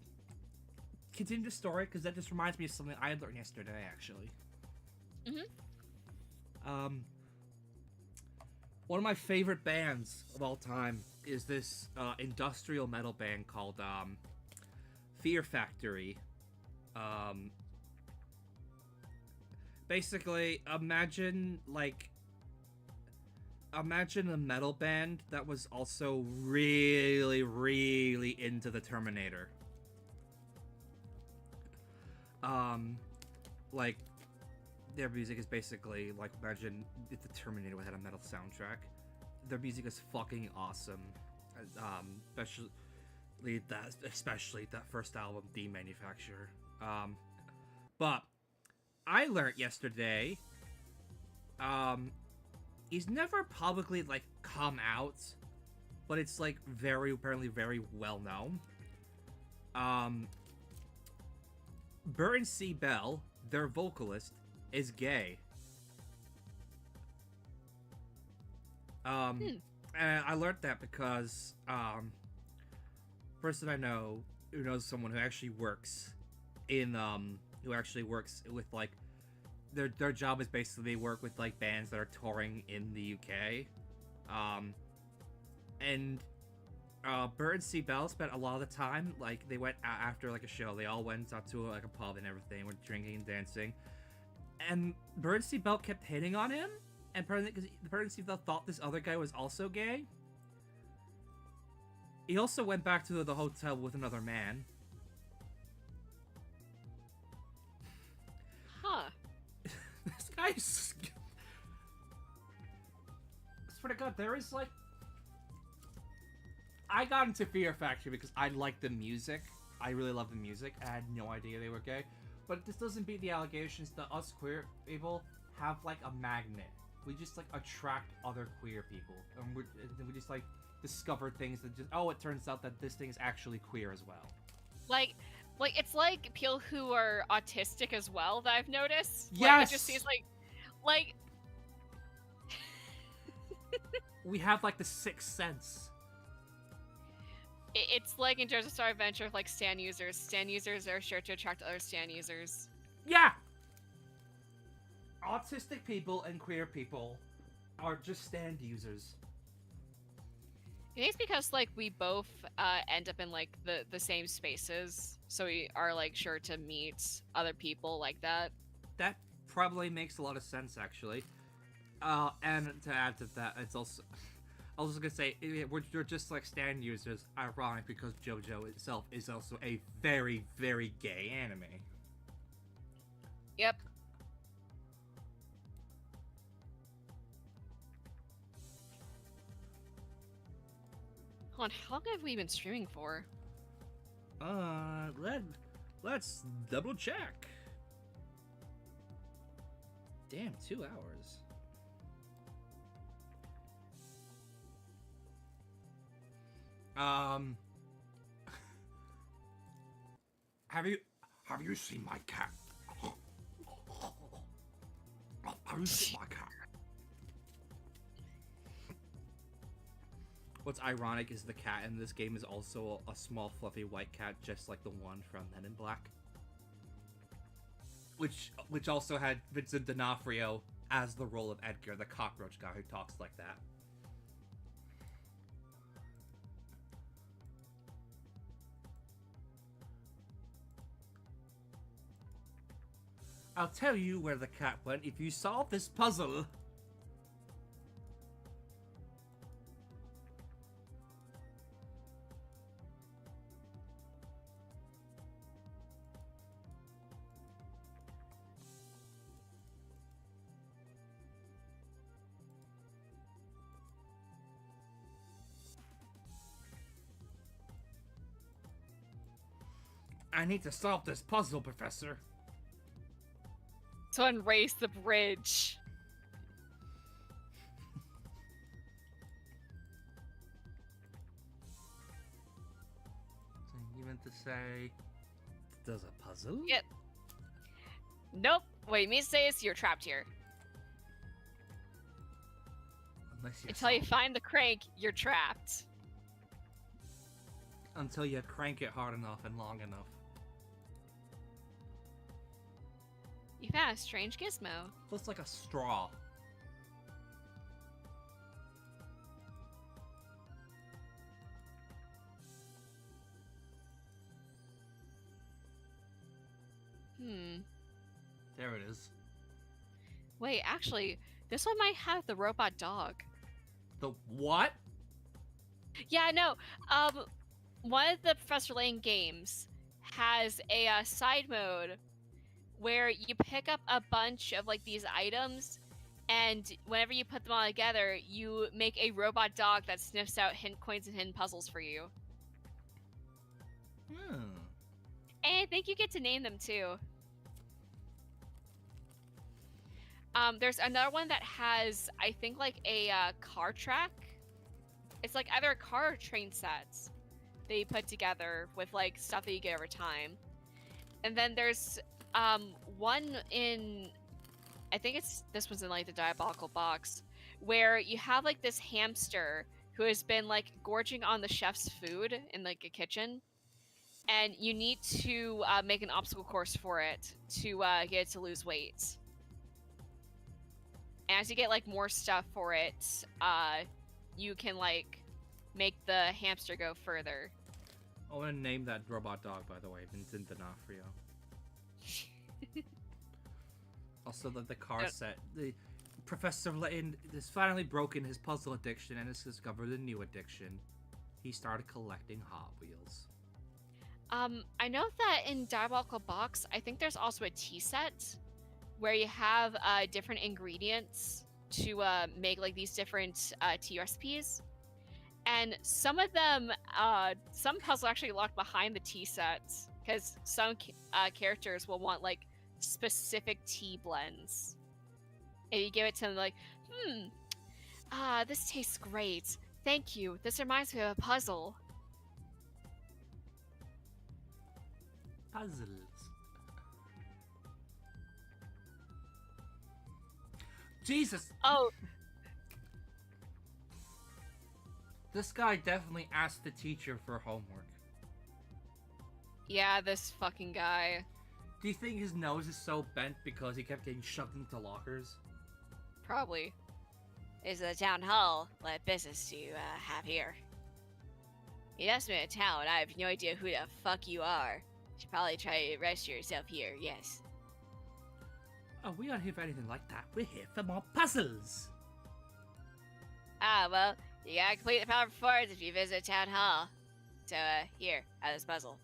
continue the story because that just reminds me of something I learned yesterday, actually. One of my favorite bands of all time is this industrial metal band called Fear Factory. Basically, imagine a metal band that was also really, really into the their music is basically like, imagine if the Terminator had a metal soundtrack. Their music is fucking awesome. Especially that first album, The Manufacturer. But I learned yesterday, he's never publicly like come out, but it's like apparently very well known. Burton C. Bell, their vocalist, is gay. And I learned that because person I know who knows someone who actually works in with like their job is basically they work with like bands that are touring in the UK. And Burton C. Bell spent a lot of the time, like, they went after like a show, they all went out to like a pub and everything, were drinking and dancing, and Burton C. Bell kept hitting on him, and Burton C. Bell thought this other guy was also gay. He also went back to the hotel with another man. Huh. This guy's... I swear to God, there is like... I got into Fear Factory because I liked the music. I really love the music. I had no idea they were gay. But this doesn't beat the allegations that us queer people have like a magnet. We just like attract other queer people. And we just like discover things that just, oh, it turns out that this thing is actually queer as well. Like it's like people who are autistic as well that I've noticed. Yes! Like, it just seems like... We have like the sixth sense. It's like in JoJo's Star Adventure of like Stan users. Stan users are sure to attract other Stan users. Yeah! Autistic people and queer people are just stand users. I think it's because like we both end up in like the same spaces, so we are like sure to meet other people like that. That probably makes a lot of sense, actually. And to add to that, it's also... I was gonna say, we're just like stand users, ironic because JoJo itself is also a very, very gay anime. Yep. Hold on, how long have we been streaming for? Let's double check. Damn, 2 hours. Have you seen my cat? Have you seen my cat? What's ironic is the cat in this game is also a small fluffy white cat, just like the one from Men in Black. Which also had Vincent D'Onofrio as the role of Edgar, the cockroach guy who talks like that. I'll tell you where the cat went if you solve this puzzle. I need to solve this puzzle, Professor. Someone raise the bridge. So you meant to say, does a puzzle? Yep. Nope. What you mean to say is you're trapped here. Until you find the crank, you're trapped. Until you crank it hard enough and long enough. You found a strange gizmo. Looks like a straw. There it is. Wait, actually, this one might have the robot dog. The what? Yeah, no. One of the Professor Layton games has a side mode where you pick up a bunch of like these items, and whenever you put them all together, you make a robot dog that sniffs out hint coins and hidden puzzles for you. Hmm. And I think you get to name them too. There's another one that has, I think, like a car track. It's like either a car or train sets that you put together with like stuff that you get over time. And then there's one in, I think this was in like the Diabolical Box, where you have like this hamster who has been like gorging on the chef's food in like a kitchen, and you need to make an obstacle course for it to get it to lose weight. And as you get like more stuff for it, you can like make the hamster go further. I want to name that robot dog, by the way, Vincent D'Onofrio. Also, the car set. The Professor Layton has finally broken his puzzle addiction and has discovered a new addiction. He started collecting Hot Wheels. I know that in Diabolical Box, I think there's also a tea set where you have different ingredients to make like these different tea recipes. And some of them, some puzzles are actually locked behind the tea sets because some characters will want like specific tea blends. And you give it to them like, this tastes great. Thank you. This reminds me of a puzzle. Puzzles. Jesus! Oh. This guy definitely asked the teacher for homework. Yeah, this fucking guy. Do you think his nose is so bent because he kept getting shoved into lockers? Probably. Is the town hall. What business do you have here? You asked me in town. I have no idea who the fuck you are. You should probably try to register yourself here, yes. Oh, we aren't here for anything like that. We're here for more puzzles. Ah, well, you gotta complete the power performance if you visit town hall. So, here, have this puzzle.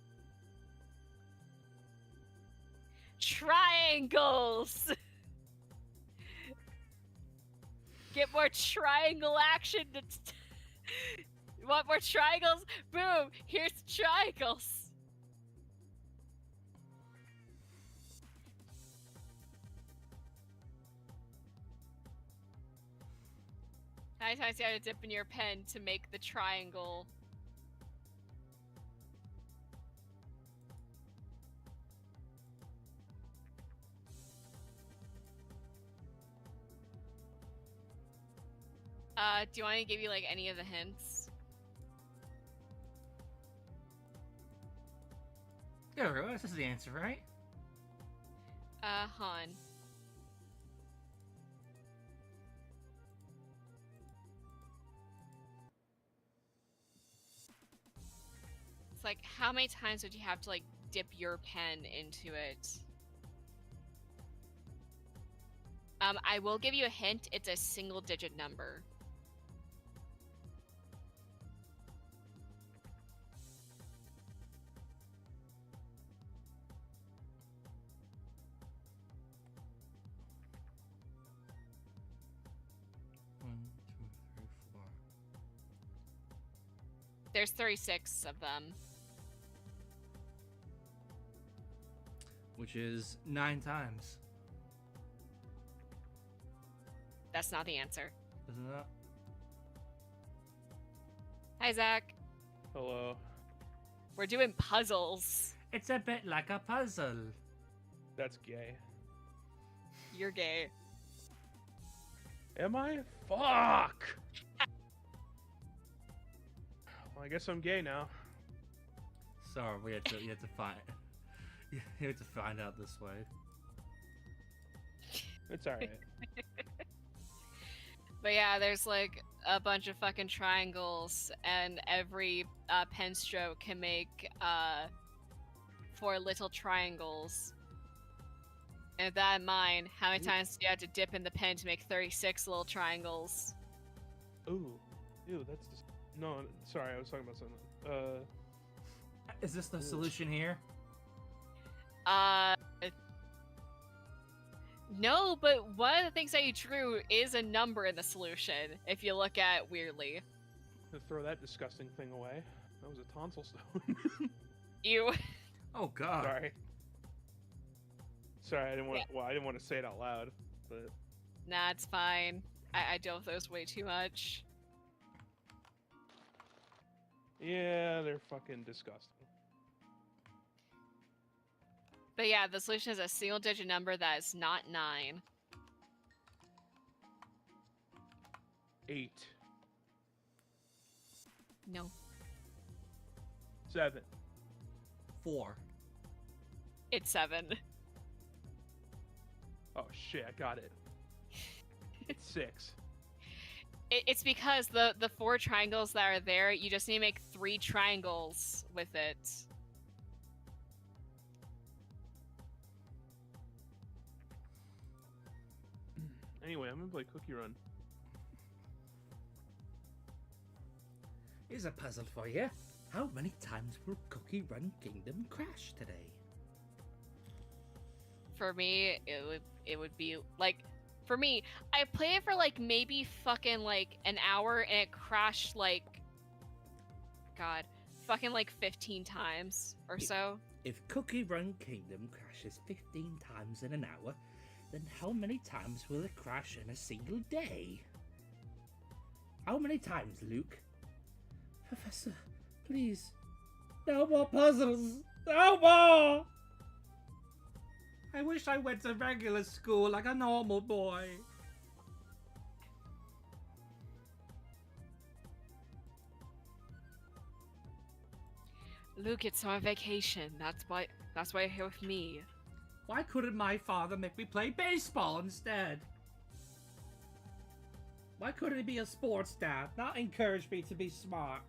Triangles! Get more triangle action. You want more triangles? Boom! Here's triangles. How many times you have to dip in your pen to make the triangle? Do you want me to give you like any of the hints? There we go. This is the answer, right? Han. It's like, how many times would you have to like dip your pen into it? I will give you a hint. It's a single-digit number. There's 36 of them. Which is 9 times. That's not the answer. Isn't that? Hi, Zach. Hello. We're doing puzzles. It's a bit like a puzzle. That's gay. You're gay. Am I? Fuck! Well, I guess I'm gay now. Sorry, you had to find. You had to find out this way. It's alright. But yeah, there's like a bunch of fucking triangles, and every pen stroke can make 4 little triangles. And with that in mind, how many times do you have to dip in the pen to make 36 little triangles? Ooh. Ew, that's just... No, sorry, I was talking about something. Is this the solution here? No, but one of the things that you drew is a number in the solution, if you look at weirdly. To throw that disgusting thing away. That was a tonsil stone. You. Oh god. Sorry, I didn't want. Well, I didn't want to say it out loud, but Nah, it's fine. I deal with those way too much. yeah, they're fucking disgusting. But yeah, the solution is a single digit number that is not 9. 8, No. 7. 4. It's 7. Oh shit, I got it. It's 6. It's because the 4 triangles that are there, you just need to make 3 triangles with it. Anyway, I'm gonna play Cookie Run. Here's a puzzle for you. How many times will Cookie Run Kingdom crash today? For me, it would be like, for me, I played it for like maybe fucking like an hour and it crashed like, God, fucking like 15 times or so. If Cookie Run Kingdom crashes 15 times in an hour, then how many times will it crash in a single day? How many times, Luke? Professor, please. No more puzzles! No more! I wish I went to regular school like a normal boy. Luke, it's summer vacation. That's why you're here with me. Why couldn't my father make me play baseball instead? Why couldn't he be a sports dad, not encourage me to be smart?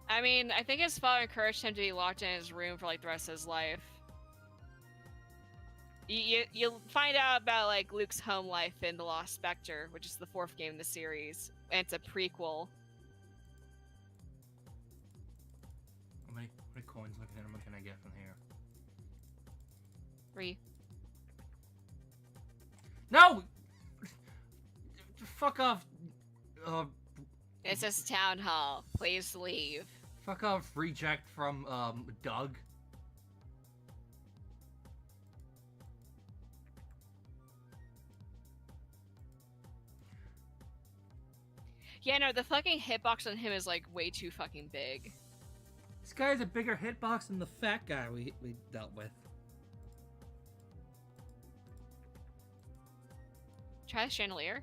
I mean, I think his father encouraged him to be locked in his room for like the rest of his life. You'll find out about like Luke's home life in The Lost Spectre, which is the 4th game in the series, and it's a prequel. How many coins can I get from here? 3. No! Fuck off. It says town hall. Please leave. Fuck off, reject from, Doug. Yeah, no, the fucking hitbox on him is like way too fucking big. This guy has a bigger hitbox than the fat guy we dealt with. Try the chandelier.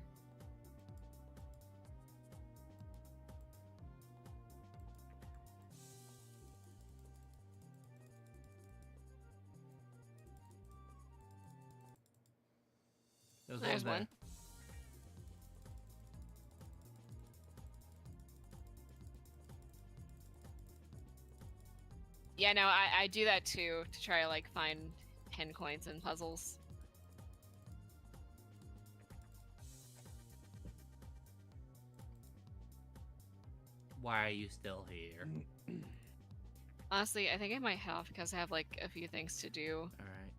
There's one. Yeah, no, I do that too, to try to like find 10 coins in puzzles. Why are you still here? Honestly, I think I might have because I have like a few things to do. Alright.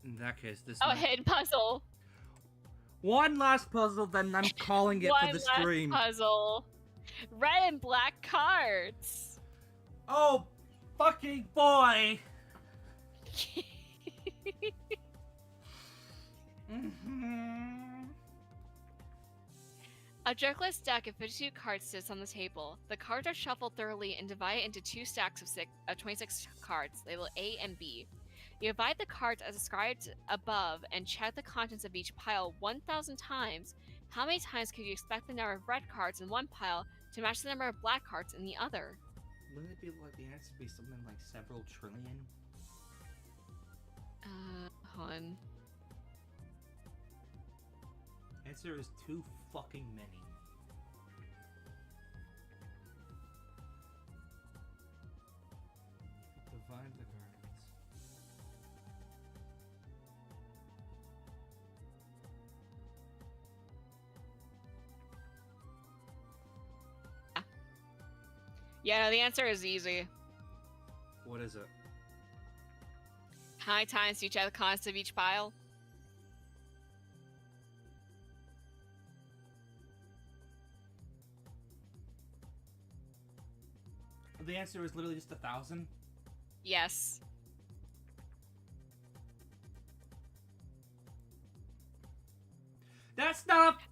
In that case, this Oh, might- hidden puzzle! One last puzzle, then I'm calling it for the stream. One last puzzle. Red and black cards. Oh, fucking boy! A jokeless deck of 52 cards sits on the table. The cards are shuffled thoroughly and divided into 2 stacks of 26 cards, labeled A and B. You divide the cards as described above and check the contents of each pile 1,000 times. How many times could you expect the number of red cards in one pile to match the number of black cards in the other? Wouldn't it be like the answer be something like several trillion? Hold on. Answer is too fucking many. Divide the cards. Yeah, no, the answer is easy. What is it? How many times do you check the contents of each pile? The answer is literally just 1,000. Yes. That's not.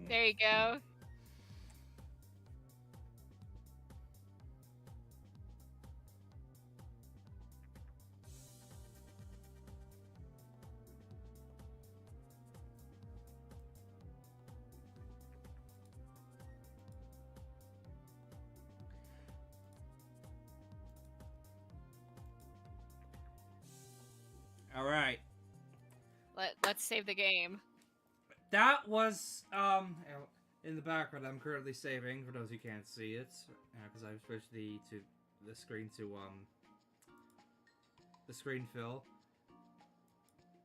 There you go. All right. Let's save the game. That was in the background. I'm currently saving for those who can't see it because I've switched the screen to the screen fill.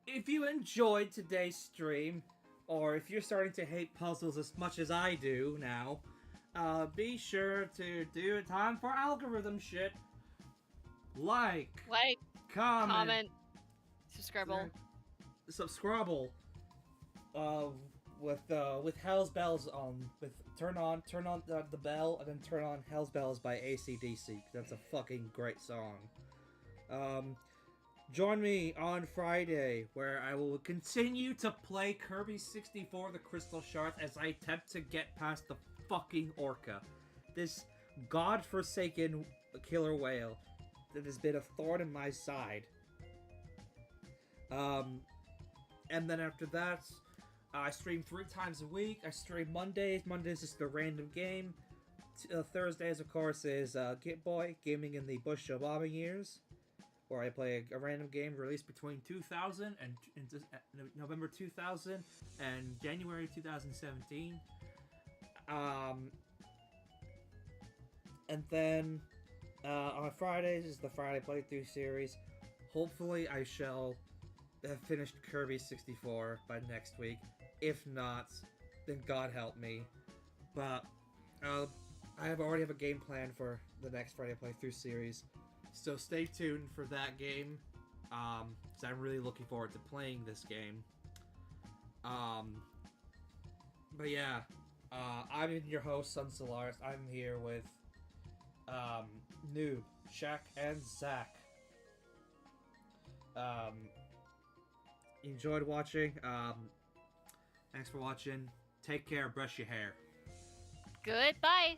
If you enjoyed today's stream, or if you're starting to hate puzzles as much as I do now, be sure to do a time for algorithm shit. Like, comment, subscribe, with Hell's Bells on, turn on the bell, and then turn on Hell's Bells by AC/DC. That's a fucking great song. Join me on Friday, where I will continue to play Kirby 64 The Crystal Shards as I attempt to get past the fucking orca. This godforsaken killer whale that has been a thorn in my side. And then after that, I stream 3 times a week. I stream Mondays. Mondays is the random game. Thursdays, of course, is GitB, Gaming in the Bush of Bombing Years, where I play a random game released between 2000 and November 2000 and January 2017. And then on Fridays is the Friday playthrough series. Hopefully, I shall have finished Kirby 64 by next week. If not, then God help me. But I already have a game plan for the next Friday playthrough series, so stay tuned for that game. Because I'm really looking forward to playing this game. But yeah, I'm your host, Sun Solaris. I'm here with Noob, Shaq, and Zach. Enjoyed watching. Thanks for watching. Take care. Brush your hair. Goodbye.